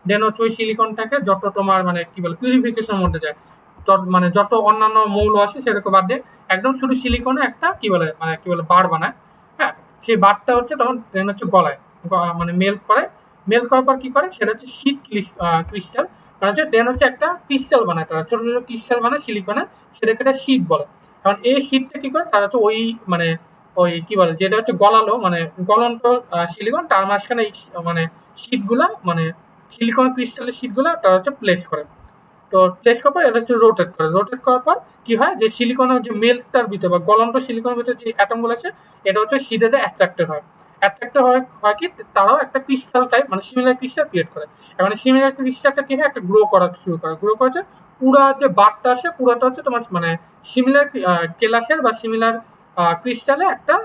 দেন হচ্ছে ওই সিলিকনটাকে যত তোমার মানে কি বলে পিউরিফিকেশনের মধ্যে যায়, মানে যত অন্যান্য মৌল আছে সেটাকে বাদ দিয়ে একদম শুধু সিলিকনে একটা কি বলে মানে কি বলে বার বানায়। হ্যাঁ, সেই বারটা হচ্ছে তখন দেন হচ্ছে গলায় মানে মেল্ট করে, মেল্ট করার পর কি করে সেটা হচ্ছে শীত ক্রিস্টাল, মানে হচ্ছে দেন হচ্ছে একটা ক্রিস্টাল বানায়, তারা ছোট ছোট ক্রিস্টাল বানায় সিলিকনে, সেটাকে একটা শীত বলে। কারণ এই শীতটা কি করে, তারা হচ্ছে ওই মানে ওই কি বলে যেটা হচ্ছে গলালো মানে গলন্ত সিলিকন, তার মাঝখানে এই মানে শীতগুলা মানে সিলিকন ক্রিস্টালের শীতগুলা তারা হচ্ছে প্লেস করে। তো প্লেস করার পর এটা হচ্ছে রোটেট করে, রোটেট করার পর কি হয় যে সিলিকনের যে মেল্টটার ভিতরে বা গলন্ত সিলিকনের ভিতরে যে অ্যাটমগুলো আছে এটা হচ্ছে শীতেতে অ্যাট্রাক্টেড হয়, অ্যাট্রাক্টেড হয় কি তারাও একটা ক্রিস্টাল টাইপ মানে সিমিলার ক্রিস্টাল ক্রিয়েট করে। এখন সিমিলার ক্রিস্টালটা কি হয় একটা গ্রো করা শুরু করে, গ্রো করেছে পুরা যে বারটা আসে পুরাটা হচ্ছে তোমার মানে সিমিলার কেলাসের বা সিমিলার ক্রিস্টালে একটা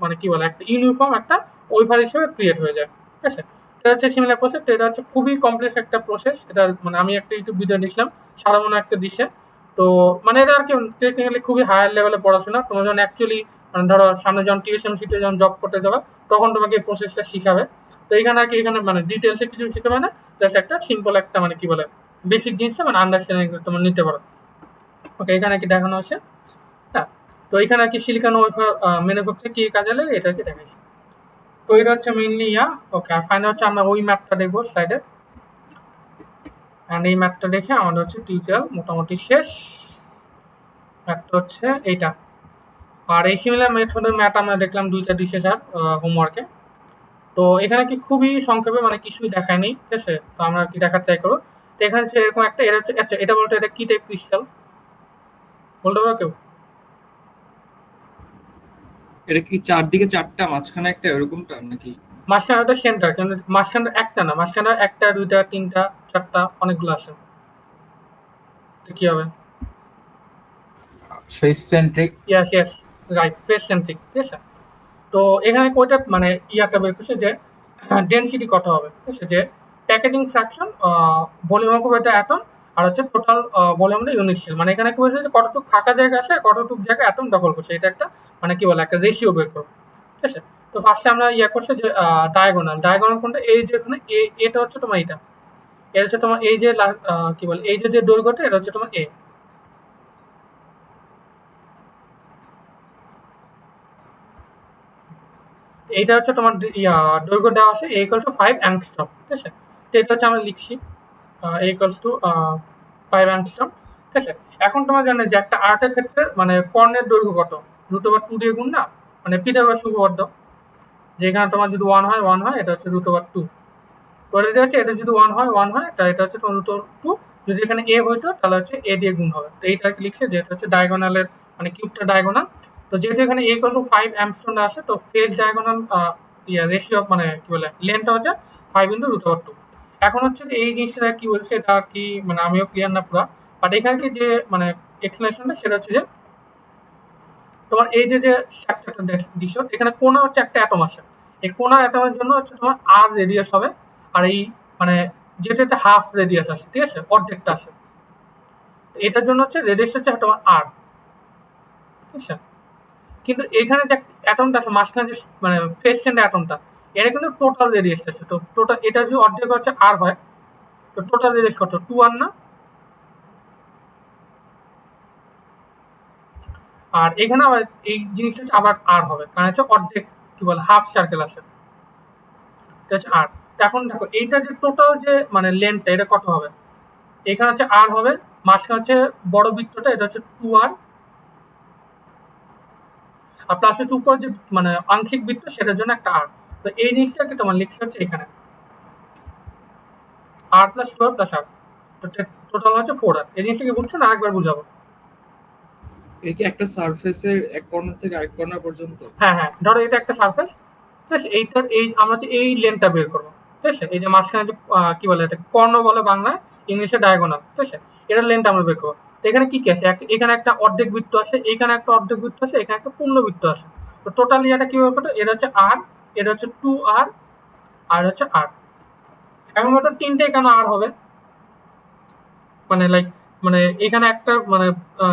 মানে কি বলে একটা ইউনিফর্ম একটা ওয়েফার হিসেবে ক্রিয়েট হয়ে যায়, ঠিক আছে? এটা হচ্ছে সিমিলার প্রসেস। তো এটা হচ্ছে খুবই কমপ্লেক্স একটা প্রসেস, এটা মানে আমি একটা ইউটিউব ভিডিও দেখছিলাম সারামনা একটা দিশে। তো তো মানে এটা আর কি টেকনিক্যালি খুবই হায়ার লেভেলে পড়াশোনা। তোমরা যখন অ্যাকচুয়ালি মানে ধরো সামনে যখন টিএসএমসিতে যখন জব করতে যাবে তখন তোমাকে এই প্রসেসটা শিখাবে। তো এখানে আর কি এখানে মানে ডিটেলসে কিছু শিখাবে না, জাস্ট একটা সিম্পল একটা মানে কি বলে বেসিক জিনিসটা মানে আন্ডারস্ট্যান্ডিং তোমরা নিতে পারো। ওকে, এখানে কি দেখানো হচ্ছে? হ্যাঁ, তো এখানে আর কি সিলিকন ওয়েফার ম্যানুফ্যাকচার কি কাজে লাগে এটা কি দেখাইছি। তো এটা হচ্ছে মেইনলি ওকে। আর ফাইনাল হচ্ছে আমরা ওই ম্যাপটা দেখবো স্লাইডে, অ্যান্ড এই ম্যাপটা দেখে আমাদের হচ্ছে টিউটোরিয়াল মোটামুটি শেষ। ম্যাপটা হচ্ছে এইটা। আর এই সিমিলার মেথডের ম্যাপ আমরা দেখলাম দুইটা দিছে স্যার হোমওয়ার্কে। তো এখানে কি খুবই সংক্ষেপে মানে কিছুই দেখায় নেই, ঠিক আছে? তো আমরা কি দেখার ট্রাই করবো। তো এখানে হচ্ছে এরকম একটা, এটা হচ্ছে আচ্ছা এটা বলতে এটা কি টাইপ ক্রিস্টাল বলতে পারো কেউ? এটা কি চারদিকে চারটা মাঝখানে একটা এরকমটা নাকি? মাঝখানে একটা সেন্টার, কিন্তু মাঝখানে একটা না, মাঝখানে একটা দুইটা তিনটা চারটা অনেকগুলো আছে। তো কি হবে? face centric yes yes, right, face centric, ঠিক আছে? তো এখানে ওইটা মানে ইয়াটা বের করছে যে ডেনসিটি কত হবে, ঠিক আছে? যে প্যাকেজিং ফ্র্যাকশন, ভলিউম অফ এটা অ্যাটম, আর হচ্ছে টোটাল ভলিউমটা ইউনিট সেল। মানে এখানে কি বলছে যে কতটুকু ফাঁকা জায়গা আছে আর কতটুকু জায়গা অ্যাটম দখল করছে, এটা একটা মানে কি বলে একটা রেশিও বের করবো, ঠিক আছে? তো ফার্স্টে আমরা করছে যে ডায়াগোনাল কোনটা, এই যে এখানে এটা হচ্ছে তোমার এটা হচ্ছে তোমার এই যে কি বলে এই যে দৈর্ঘ্যটা এটা হচ্ছে তোমার এ। এইটা হচ্ছে তোমার দৈর্ঘ্য দেওয়া আছে এ ইকুয়াল টু 5 অ্যাংস্ট্রম, ঠিক আছে? তো এটা হচ্ছে আমরা লিখছি এ ইকুয়ালস টু 5 অ্যাংস্ট্রম, ঠিক আছে? এখন তোমরা জানো যে একটা আর্টের ক্ষেত্রে মানে কর্ণের দৈর্ঘ্য কত, √2 দিয়ে গুণ না, মানে পিথাগোরাস উপপাদ্য, যেখানে তোমার যদি 1 হয় 1 হয়, এটা হচ্ছে √2। তো এটা হচ্ছে এটা যদি 1 হয় 1 হয়, তাহলে এটা হচ্ছে তোমার √2। যদি এখানে এ হইতো তাহলে হচ্ছে এ দিয়ে গুণ হবে। তো এইটা কি লিখছে যে এটা হচ্ছে ডায়াগোনালের মানে কিউবটা ডায়াগোনাল। তো যেহেতু এখানে এ ইকুয়াল টু 5 অ্যামস্ট্রম আছে, তো ফেজ ডায়াগোনাল রেশিও মানে কি বলে লেন্থটা হচ্ছে 5 × √2। এখন হচ্ছে যে এই জিনিসটা কি বলছে এটা আর কি মানে আমিও ক্লিয়ার না পুরো, বাট এখানে কি যে মানে এক্সপ্লেনেশনটা সেটা হচ্ছে যে তোমার এই যে স্ট্রাকচারটা দিছো, এখানে কোণা হচ্ছে একটা অ্যাটম আছে, এই কোণার অ্যাটমের জন্য হচ্ছে তোমার আর রেডিয়াস হবে, আর এই মানে যেটাতে হাফ রেডিয়াস আছে, ঠিক আছে, অর্ধেকটা আছে, এটার জন্য হচ্ছে রেডিয়াসটা হচ্ছে তোমার আর, ঠিক আছে? কিন্তু এখানে যে অ্যাটমটা আছে মাঝখানে যে মানে ফেস সেন্টার অ্যাটমটা, এটা কিন্তু টোটাল রেডিয়াস আছে। তো টোটাল এটা যদি অর্ধেক হচ্ছে আর হয়, তো টোটাল রেডিয়াস কত, 2r না? আর এখানে আবার এই জিনিসটা হচ্ছে আবার আর হবে, কারণ হচ্ছে অর্ধেক কি বলে হাফ সার্কেল আছে, এটা হচ্ছে আর। তো এখন দেখো এইটা যে টোটাল যে মানে লেন্থটা এটা কত হবে, এখানে হচ্ছে আর হবে, মাঝখানে হচ্ছে বড় বৃত্তটা এটা হচ্ছে 2r, আর প্লাস হচ্ছে উপর যে মানে আংশিক বৃত্ত সেটার জন্য একটা আর। তো এই জিনিসটাকে তোমার লিখতে হচ্ছে এখানে আর প্লাস 12 প্লাস আর, তো টোটাল হচ্ছে 4r। এই জিনিসটাকে বুঝছো না আরেকবার বুঝাবো? এটা কি একটা সারফেসের এক কর্নার থেকে আরেক কর্নার পর্যন্ত? হ্যাঁ হ্যাঁ, ধরো এটা একটা সারফেস, ঠিক আছে? এইটার এই আমরা হচ্ছে এই লেনটা বের করবো, ঠিক আছে? এই যে মাঝখানে যে কি বলে এটা কর্ণ বলে বাংলায়, ইংলিশে ডায়াগোনাল, ঠিক আছে? এটার লেনটা আমরা বের করবো। তো এখানে কি কি আছে, এখানে একটা অর্ধেক বৃত্ত আছে, এখানে একটা অর্ধেক বৃত্ত আছে, এখানে একটা পূর্ণ বৃত্ত আছে। তো টোটাল এটা কিভাবে করতো, এটা হচ্ছে আর, এটা হচ্ছে 2r, আর হচ্ছে আর। এখন হয়তো তিনটাই কেন আর হবে, মানে লাইক মানে এখানে একটা মানে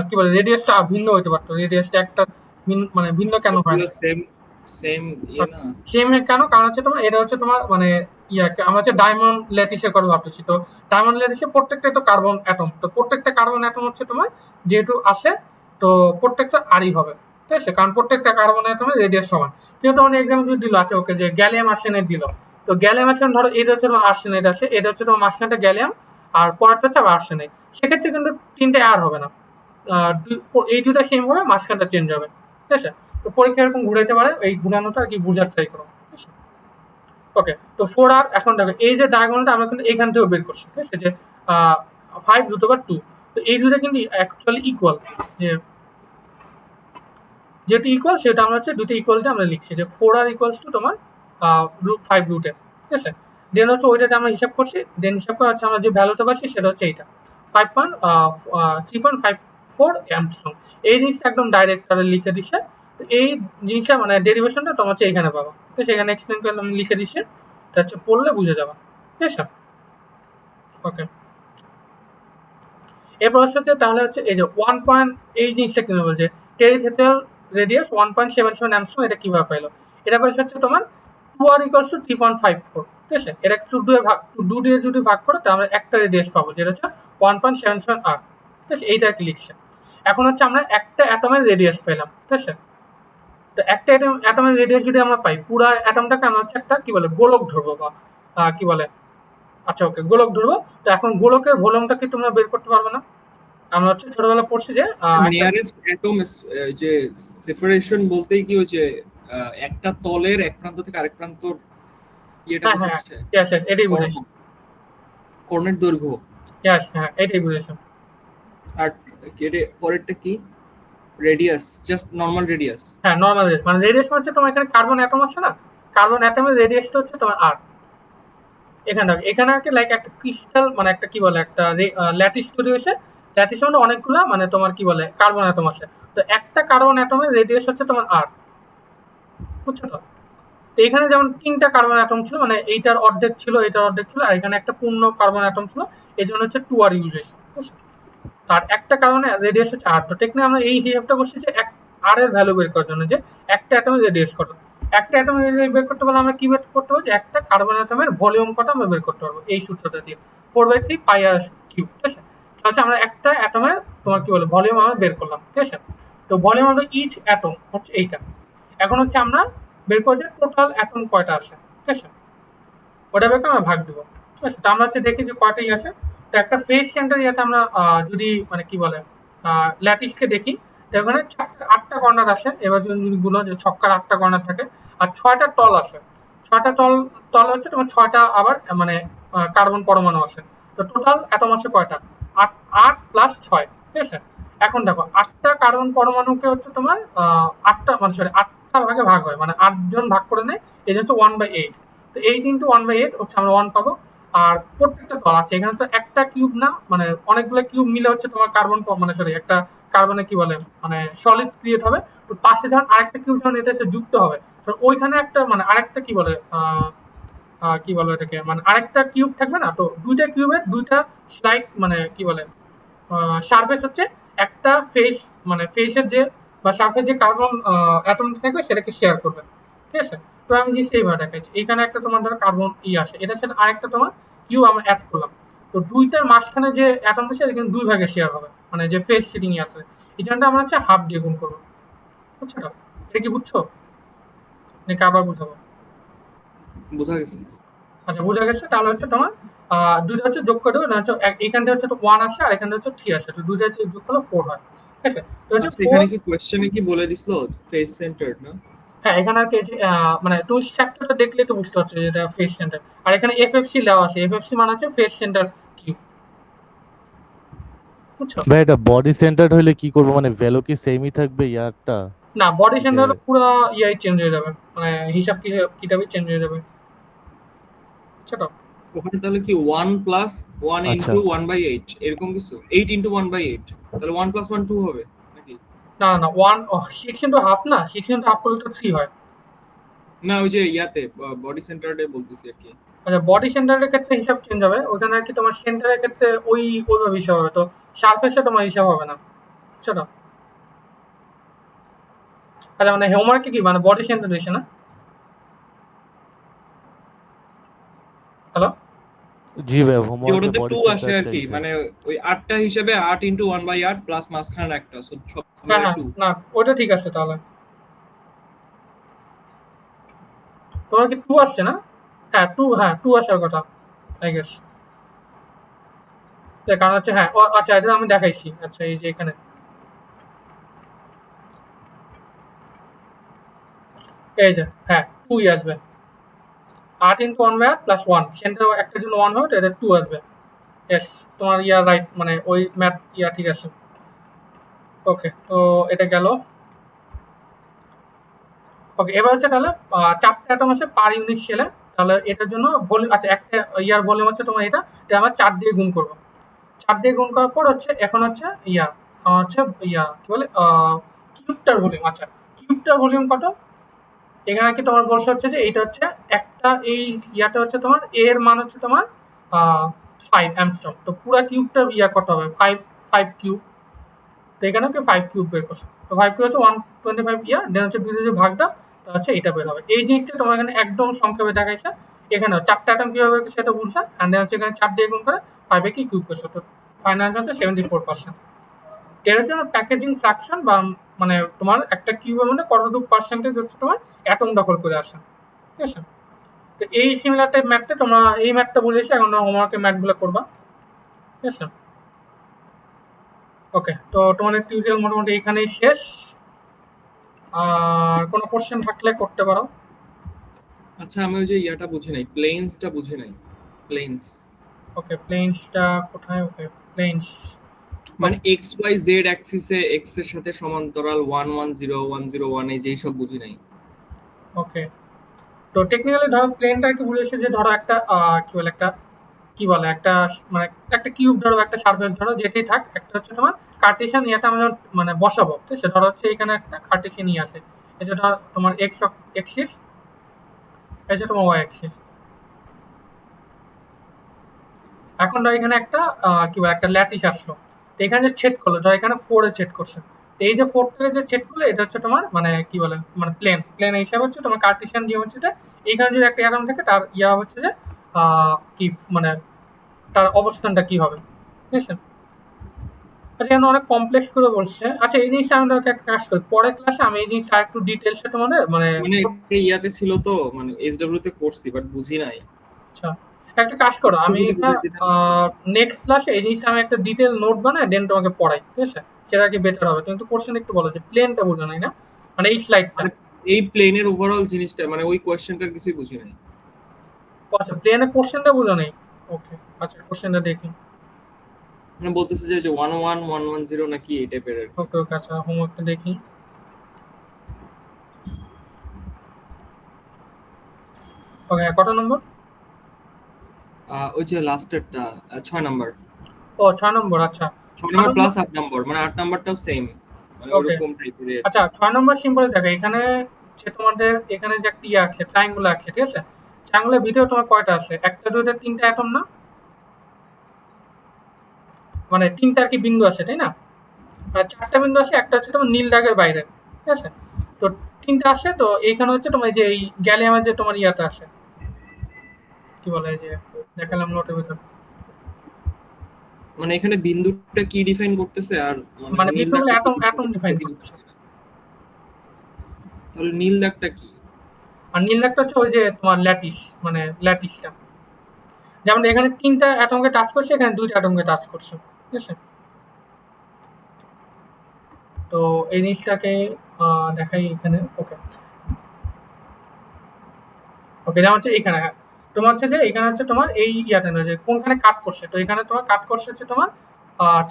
কি বলে রেডিয়াসটা ভিন্ন হতে পারতো, রেডিয়াসটা একটা মানে ভিন্ন কেন হয় না? সেম সেম ইয়ে না? সেম কেন, কারণ হচ্ছে তোমার এটা হচ্ছে তোমার মানে আমরা হচ্ছে ডায়মন্ড ল্যাটিসের কথা ভাবতেছি। তো ডায়মন্ড ল্যাটিসে প্রত্যেকটা তো কার্বন অ্যাটম, তো প্রত্যেকটা কার্বন অ্যাটম হচ্ছে তোমার যেহেতু আসে, তো প্রত্যেকটা আরই হবে, ঠিক আছে? কারণ প্রত্যেকটা কার্বন অ্যাটমের রেডিয়াস সমান। কিন্তু তোমার এক্সামে যদি দিল আছে ওকে যে গ্যালিয়াম আর্সেনাইড দিল, তো গ্যালিয়াম আর্সেনাইড ধরো এটা হচ্ছে তোমার আর্সেনাইড আছে, এটা হচ্ছে তোমার মাঝখানটা গ্যালিয়াম, আর পরেরটা হচ্ছে আবার আর্সেনাইড, সেক্ষেত্রে কিন্তু তিনটে আর হবে না, এই দুটা সেম হবে, মাঝখানটা চেঞ্জ হবে, ঠিক আছে? তো পরীক্ষা এরকম ঘুরাইতে পারে, এই ঘুরানোটা আর কি বুঝার ট্রাই করো, ঠিক আছে? ওকে, তো 4r এখন দেখো এই যে ডায়াগোনালটা আমরা কিন্তু এখান থেকেও বের করছি, ঠিক আছে? যে 5√2, তো এই দুটো কিন্তু অ্যাকচুয়ালি ইকুয়াল, যে যেটা ইকুয়াল সেটা আমরা হচ্ছে দুটো ইকুয়ালটা আমরা লিখছি যে 4r ইকুয়ালস টু তোমার 5√, ঠিক আছে? দেন হচ্ছে ওইটাতে আমরা হিসাব করছি, দেন হিসাব করে হচ্ছে আমরা যে ভ্যালুটা পাচ্ছি সেটা হচ্ছে এইটা 3.54 অ্যাম্পস্ট্রং। এই জিনিসটা একদম ডাইরেক্ট তারা লিখে দিচ্ছে। তো এই জিনিসটা মানে ডেরিভেশনটা তোমার হচ্ছে এখানে পাবা, তো সেখানে এক্সপ্লেন করে আমি লিখে দিচ্ছি, এটা হচ্ছে পড়লে বুঝে যাবা, ঠিক আছে? ওকে, এরপর হচ্ছে যে তাহলে হচ্ছে এই যে 1 পয়েন্ট এই জিনিসটা কিভাবে বলছে টেরিথেরিয়াল রেডিয়াস 1.77 অ্যামস্ট্রং, এটা কিভাবে পাইলো? এটা পাইছে হচ্ছে তোমার 2r = 3.54, ঠিক আছে? এটা 2 দিয়ে যদি ভাগ করো তাহলে আমরা একটা রেডিয়াস পাবো যেটা হচ্ছে 1.77 r, ঠিক আছে? এইটা কি লিখছে। এখন হচ্ছে আমরা একটা অ্যাটমের রেডিয়াস পেলাম, ঠিক আছে? তো একটা অ্যাটমের রেডিয়াস যদি আমরা পাই, পুরো অ্যাটমটাকে আমরা হচ্ছে একটা কি বলে গোলক ধরবো বা কি বলে, আচ্ছা ওকে গোলক ধরবো। তো এখন গোলকের ভলিউমটা কি তোমরা বের করতে পারবে না? আমরা হচ্ছে ছোটবেলা পড়ছি যে নিয়ারেস্ট অ্যাটম যে সেপারেশন বলতেই কি হচ্ছে একটা তলের এক প্রান্ত থেকে আরেক প্রান্তর ইয়েটা হ্যাঁ বোঝাচ্ছে, yes, এটাই বুঝেছি। কর্ণের দৈর্ঘ্য। Yes, হ্যাঁ এটাই বুঝেছি। আর কেটে পরেরটা কি? Radius, just normal radius. হ্যাঁ নর্মাল রেডিয়াস, মানে রেডিয়াস হচ্ছে তোমার এখানে কার্বন অ্যাটম আছে না, কার্বন অ্যাটমের রেডিয়াসটা হচ্ছে তোমার আর। এখানে আর কি লাইক একটা ক্রিস্টাল, মানে একটা কি বলে একটা ল্যাটিস তৈরি হয়েছে। ল্যাটিস মানে অনেকগুলা মানে তোমার কি বলে কার্বন অ্যাটম আছে। তো একটা কার্বন অ্যাটমের রেডিয়াস হচ্ছে তোমার আর, বুঝছো তো? তো এখানে যেমন 3টা কার্বন অ্যাটম ছিল, মানে এইটার অর্ধেক ছিল, এটার অর্ধেক ছিল, আর এখানে একটা পূর্ণ কার্বন অ্যাটম ছিল, এই জন্য হচ্ছে 2r ইউজ হয়েছে, বুঝছো? আর একটা কারণে রেডিয়াস হচ্ছে আর। তো টেকনিক আমরা এই হিসাবটা করছি যে আর এর ভ্যালু বের করার জন্য, যে একটা অ্যাটমের রেডিয়াস কত। একটা অ্যাটমের রেডিয়াস বের করতে পারলে আমরা কি বের করতে পারবো, যে একটা কার্বন অ্যাটমের ভলিউম কত আমরা বের করতে পারবো এই সূত্রটা দিয়ে, 4/3 পাই আর কিউব, ঠিক আছে? তাহলে হচ্ছে আমরা একটা অ্যাটমের তোমার কি বলে ভলিউম আমরা বের করলাম, ঠিক আছে? তো ভলিউম অফ ইচ অ্যাটম হচ্ছে এইটা। এখন হচ্ছে আমরা বের করবো যে টোটাল অ্যাটম কয়টা আছে, ঠিক আছে? ওটা বের করে আমরা ভাগ দেবো, ঠিক আছে? তো আমরা হচ্ছে দেখি যে কয়টাই আছে। তো একটা ফেস সেন্টার ইয়াতে আমরা যদি মানে কি বলে ল্যাটিসকে দেখি, তো ওখানে 8টা কর্নার আসে। এবার যদি গুলো যে ছক্কার 8টা কর্নার থাকে, আর 6টা তল আসে। 6টা তল হচ্ছে তোমার 6টা আবার মানে কার্বন পরমাণু আছে। তো টোটাল অ্যাটম আছে কয়টা? 8, 8 + 6, ঠিক আছে? এখন দেখো 8টা কার্বন পরমাণুকে হচ্ছে তোমার 8টা মানে সরি 8টা ভাগে ভাগ হয়, মানে 8 জন ভাগ করে নেয়, এটা হচ্ছে 1/8। তো 8 × 1/8 হচ্ছে আমরা 1 পাবো। আর প্রত্যেকটা তল আছে, এখানে তো একটা কিউব না, মানে অনেকগুলো কিউব মিলে হচ্ছে তোমার কার্বন মানে সরি একটা কার্বনে কি বলে মানে সলিড ক্রিয়েট হবে। তো পাশে যখন আরেকটা কিউব যখন এটা এসে যুক্ত হবে, তো ওইখানে একটা মানে আরেকটা কি বলে কি বলে এটাকে, মানে আরেকটা কিউব থাকবে না? তো দুইটা কিউবের দুইটা স্লাইড মানে কি বলে সারফেস হচ্ছে একটা ফেস, মানে ফেসের যে বা সারফেস যে কার্বন অ্যাটম থাকবে সেটাকে শেয়ার করবে, ঠিক আছে? তো আমি যে সেইভাবে দেখাচ্ছি, এখানে একটা তোমার ধরো কার্বন আছে, এটার সাথে আরেকটা তোমার কিউ আমরা অ্যাড করলাম। তো দুইটার মাঝখানে যে অ্যাটম আছে এটা কিন্তু দুই ভাগে শেয়ার হবে, মানে যে ফেস শেডিং আছে, এখানটা আমরা হচ্ছে হাফ দিয়ে গুণ করবো, বুঝছো তো? এটা কি বুঝছো নাকি আবার বুঝাবো? বোঝা গেছে। আচ্ছা বোঝা গেছে। তাহলে হচ্ছে তোমার দুইটা হচ্ছে যোগ করে দেবো, হচ্ছে এইখানটা হচ্ছে 1 আসে আর এখানটা হচ্ছে 3 আসে, তো দুইটা হচ্ছে যোগ করলে 4 হয়, ঠিক আছে? তো হচ্ছে আচ্ছা এখানে 4। কি কোশ্চেনে কি বলে দিছিল ফেস সেন্টার্ড না? হ্যাঁ এখানে আর কি মানে তুমি স্ট্রাকচারটা দেখলে তো বুঝতে পারছো যে এটা ফেস সেন্টার। আর এখানে এফএফসি দেওয়া আছে, এফএফসি মানে হচ্ছে ফেস সেন্টার কিউব, বুঝছো? ভাই এটা বডি সেন্টার্ড হইলে কি করবো, মানে ভ্যালু কি সেমই থাকবে ইয়ারটা? না বডি যে সেন্টার পুরো ইয়াই চেঞ্জ হয়ে যাবে, মানে হিসাব কিতাবই চেঞ্জ হয়ে যাবে, বুঝছো তো? ওখানে তাহলে কি 1 + 1 আচ্ছা × 1/8 এরকম কিছু, 8 × 1/8, তাহলে 1 + 1 2 হবে নাকি? না না 1 6 × 1/2 না, 6 × 1/2 করলে তো 3 হয়। না ওই যে ইয়াতে বডি সেন্টার্ডে বলতেছি আর কি। আচ্ছা বডি সেন্টারের ক্ষেত্রে হিসাব চেঞ্জ হবে, ওখানে আর কি তোমার সেন্টারের ক্ষেত্রে ওইভাবে হিসাব হবে, তো সারফেসে তোমার হিসাব হবে না, বুঝছো তো? আচ্ছা মানে হোমওয়ার্কে কি মানে বডি সেন্টার দিচ্ছে না? হ্যালো? জি ভাই, কি হোমওয়ার্কে ওটাতে বডি 2 আসে সেন্টার আর কি, চাইছে। মানে ওই 8টা হিসাবে 8 × 1/8 প্লাস মাঝখানে একটা, সব হ্যাঁ মিলে হ্যাঁ 2। না ওইটা ঠিক আছে তাহলে। তোমার কি 2 আসছে না? হ্যাঁ 2 আসার কথা আই গেস। কারণ হচ্ছে হ্যাঁ আচ্ছা এটা আমি দেখাইছি, আচ্ছা এই যে এখানে এই যে হ্যাঁ 2 আসবে। 8 × 1/8 + 1, সেন্টার একটা জন্য 1 হবে, তো এটা 2 আসবে। ইয়েস, তোমার রাইট, মানে ওই ম্যাথ ঠিক আছে। ওকে তো এটা গেল। ওকে এবার হচ্ছে তাহলে 4টা অ্যাটম আছে পার ইউনিট সেলে। তাহলে এটার জন্য ভলিউম আচ্ছা একটা ভলিউম হচ্ছে তোমার এটা আমরা 4 দিয়ে গুণ করবো। 4 দিয়ে গুণ করার পর হচ্ছে এখন হচ্ছে হচ্ছে কি বলে কিউবটার ভলিউম। আচ্ছা কিউবটার ভলিউম কত? এখানে কি তোমার বলতে হচ্ছে যে এইটা হচ্ছে একটা এই হচ্ছে তোমার এর মান হচ্ছে তোমার 5 অ্যামস্ট্রং। তো পুরো কিউবটার কত হবে? 5 5 কিউব, তো এখানেও কি 5 কিউব বের করছে, তো 5 কিউব হচ্ছে 125 ইয়া, দেন হচ্ছে 2 দিয়ে যে ভাগটা তো হচ্ছে এটা বের হবে। এই জিনিসটা তোমার এখানে একদম সংক্ষেপে দেখাইছে। এখানেও 4টা অ্যাটম কিভাবে বের করছে সেটা বুঝলা, এন্ড দেন হচ্ছে এখানে 4 দিয়ে গুণ করে 5 এ কি কিউব করছে, তো ফাইনাল আনসার হচ্ছে 74%। এটা হচ্ছে প্যাকেজিং ফ্র্যাকশন, বা মানে তোমার একটা কিউবের মধ্যে কতটুকু পার্সেন্টেজ হচ্ছে তোমার অ্যাটম দখল করে আসে, ঠিক আছে। তো এই সিমিলার টাইপ ম্যাথটা তোমরা, এই ম্যাথটা বুঝেছি, এখন হোমওয়ার্কে ম্যাথগুলো করবা, ঠিক আছে। ওকে, তো তোমাদের টিউটোরিয়াল মোটামুটি এখানেই শেষ। আর কোনো কোশ্চেন থাকলে করতে পারো। আচ্ছা, আমি ওই যে ইয়াটা বুঝি নাই, প্লেনসটা বুঝি নাই। প্লেনস ওকে, প্লেনসটা কোথায়? ওকে, প্লেনস মানে এক্স ওয়াই জেড অ্যাক্সিসে এক্স এর সাথে সমান্তরাল 1 1 0 1 0 1 এই যে সব বুঝি নাই। ওকে, তো টেকনিক্যালি ধরো প্লেনটা কি বুঝেছে যে ধরো একটা কি বলে একটা কি বলে একটা মানে একটা কিউব ধরো, একটা সারফেস ধরো, যেটাই থাক, একটা হচ্ছে তোমার কার্টেশিয়ান ইয়েটা আমরা মানে বসাবো, ঠিক আছে। ধরো হচ্ছে এখানে একটা কার্টেশিয়ান ইয়ে আছে, এই যে ধরো তোমার এক্স অ্যাক্সিস, এই যে তোমার ওয়াই অ্যাক্সিস। এখন ধরো এখানে একটা কি বলে একটা ল্যাটিস আসলো, তো এখানে যে ছেদ করলো, ধরো এখানে 4 এ ছেদ করছে, তো এই যে 4 থেকে যে ছেদ করলো এটা হচ্ছে তোমার মানে কি বলে মানে প্লেন হিসাবে হচ্ছে তোমার কার্টেশিয়ান নিয়ম হচ্ছে যে এখানে যদি একটা অ্যাটম থাকে তার ইয়া হচ্ছে যে কি মানে তার অবস্থানটা কি হবে, ঠিক আছে। আচ্ছা, এখানে অনেক কমপ্লেক্স করে বলছে। আচ্ছা, এই জিনিসটা আমি একটা কাজ করি, পরের ক্লাসে আমি এই জিনিসটা একটু ডিটেলসে তোমাদের মানে মানে একটা ইয়াতে ছিল তো, মানে এসডব্লিউ তে করছি বাট বুঝি নাই। আচ্ছা, একটা কাজ করো, একটু আমি যদি এটা বুঝিয়ে দিতেন। নেক্সট ক্লাসে এই জিনিসটা আমি একটা ডিটেল নোট বানাই দেন তোমাকে পড়াই, ঠিক আছে। সেটা কি বেটার হবে। তুমি তো কোশ্চেন একটু বলো যে প্লেনটা বোঝো নাই না, মানে এই স্লাইডটা। মানে এই প্লেনের ওভারঅল জিনিসটা, মানে ওই কোয়েশ্চেনটার কিছুই বুঝি নাই। আচ্ছা, প্লেনের কোশ্চেনটা বোঝো নাই। ওকে, আচ্ছা কোশ্চেনটা দেখি। মানে বলতেছে যে 1 1 1 1 0 নাকি এই টাইপের আর কি। ওকে ওকে, আচ্ছা হোমওয়ার্কটা দেখি। ওকে, কত নম্বর? ওই যে লাস্টেরটা 6 নাম্বার। ও 6 নম্বর, আচ্ছা 6 6 নাম্বার নম্বর। প্লাস 8 নাম্বার, মানে 8 নাম্বারটাও সেম, মানে ওকে, ওরকম টাইপের। আচ্ছা 6 নম্বর সিম্পল দেখো, এখানে যে তোমাদের এখানে যে একটা ইয়ে আছে, ট্রায়াঙ্গুল আছে, ঠিক আছে। ট্রায়াঙ্গুলের ভিতরে তোমার কয়টা আছে? একটা, দুইটা, তিনটা অ্যাটম না, মানে তিনটা আর কি বিন্দু আছে, তাই না? আর 4টা বিন্দু আছে, একটা হচ্ছে তোমার নীল দাগের বাইরে, ঠিক আছে। তো 3টা আসে, তো এইখানে হচ্ছে তোমার এই যে এই গ্যালিয়ামের যে তোমার ইয়াটা আসে, কি বলে এই যে দেখালাম নোটের ভিতর, মানে এখানে বিন্দুটা কি ডিফাইন করতেছে, আর মানে নীল বিন্দুগুলো দাগটা কি অ্যাটম define ডিফাইন করতেছে? করতেছে। তাহলে নীল দাগটা কি? আর নীল দাগটা হচ্ছে ওই যে তোমার ল্যাটিস, মানে ল্যাটিসটা, যেমন এখানে 3টা অ্যাটমকে টাচ করছে, এখানে 2টা অ্যাটমকে টাচ করছে, ঠিক আছে। তো এই জিনিসটাকে দেখাই এখানে। ওকে ওকে, যেমন হচ্ছে এখানে, হ্যাঁ, তোমার হচ্ছে যে এখানে হচ্ছে তোমার এই ইয়াটা না যে কোনখানে কাট করছে, তো এখানে তোমার কাট করছে হচ্ছে তোমার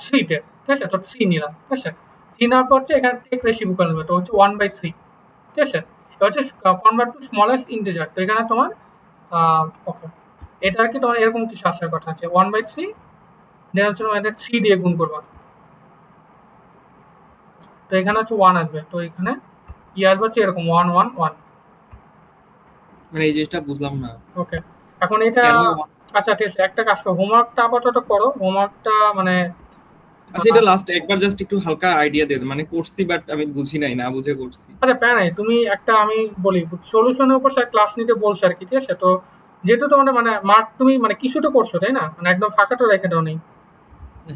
3-তে, ঠিক আছে। তো 3 নিলাম, ঠিক আছে। 3 নেওয়ার পর হচ্ছে এখানে টেক রেসিপ্রোকাল নেবে, তো হচ্ছে 1/3, ঠিক আছে। এটা হচ্ছে কনভার্ট টু স্মলেস্ট ইন্টিজার, তো এখানে তোমার ওকে, এটা আর কি তোমার এরকম কিছু আসার কথা আছে 1/3, দেন হচ্ছে তোমার এটা 3 দিয়ে গুণ করবা, তো এখানে হচ্ছে 1 আসবে, তো এখানে ইয়ে আসবে হচ্ছে এরকম 1 1 1। মানে এই জিনিসটা বুঝলাম না ওকে, এখন এটা কেন। আচ্ছা ঠিক আছে, একটা কাজ করো, হোমওয়ার্কটা আপাতত করো, হোমওয়ার্কটা মানে আচ্ছা, এটা লাস্ট একবার জাস্ট একটু হালকা আইডিয়া দে, মানে করছি বাট আমি বুঝি নাই, না বুঝে করছি। আচ্ছা প্যারা নাই, তুমি একটা আমি বলি সলিউশনের উপর স্যার ক্লাস নিতে বলছে আর কি, ঠিক আছে। তো যেহেতু তোমাদের মানে মার্ক তুমি মানে কিছুটা করছো তাই না, মানে একদম ফাঁকাটা রেখে দাও নেই।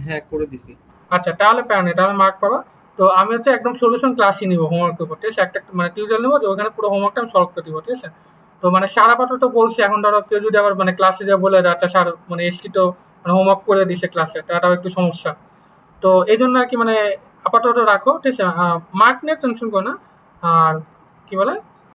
হ্যাঁ, করে দিছি। আচ্ছা তাহলে প্যারা নেই, তাহলে মার্ক পাবা। তো আমি হচ্ছে একদম সলিউশন ক্লাসই নিবো হোমওয়ার্কের উপর, ঠিক আছে। একটা মানে টিউটোরিয়াল নেবো, যে ওখানে পুরো হোমওয়ার্কটা আমি সলভ করে দিবো, ঠিক আছে। তো মানে সারা পাতা তো বলছি, এখন ধরো কেউ যদি আবার মানে ক্লাসে যা বলে আচ্ছা স্যার মানে এসটি তো মানে হোমওয়ার্ক করে দিছে ক্লাসে, তাটাও একটু সমস্যা। তো এই জন্য আর কি মানে আপাতত রাখো, ঠিক আছে। মার্ক নিয়ে টেনশন করো না। আর কি বলে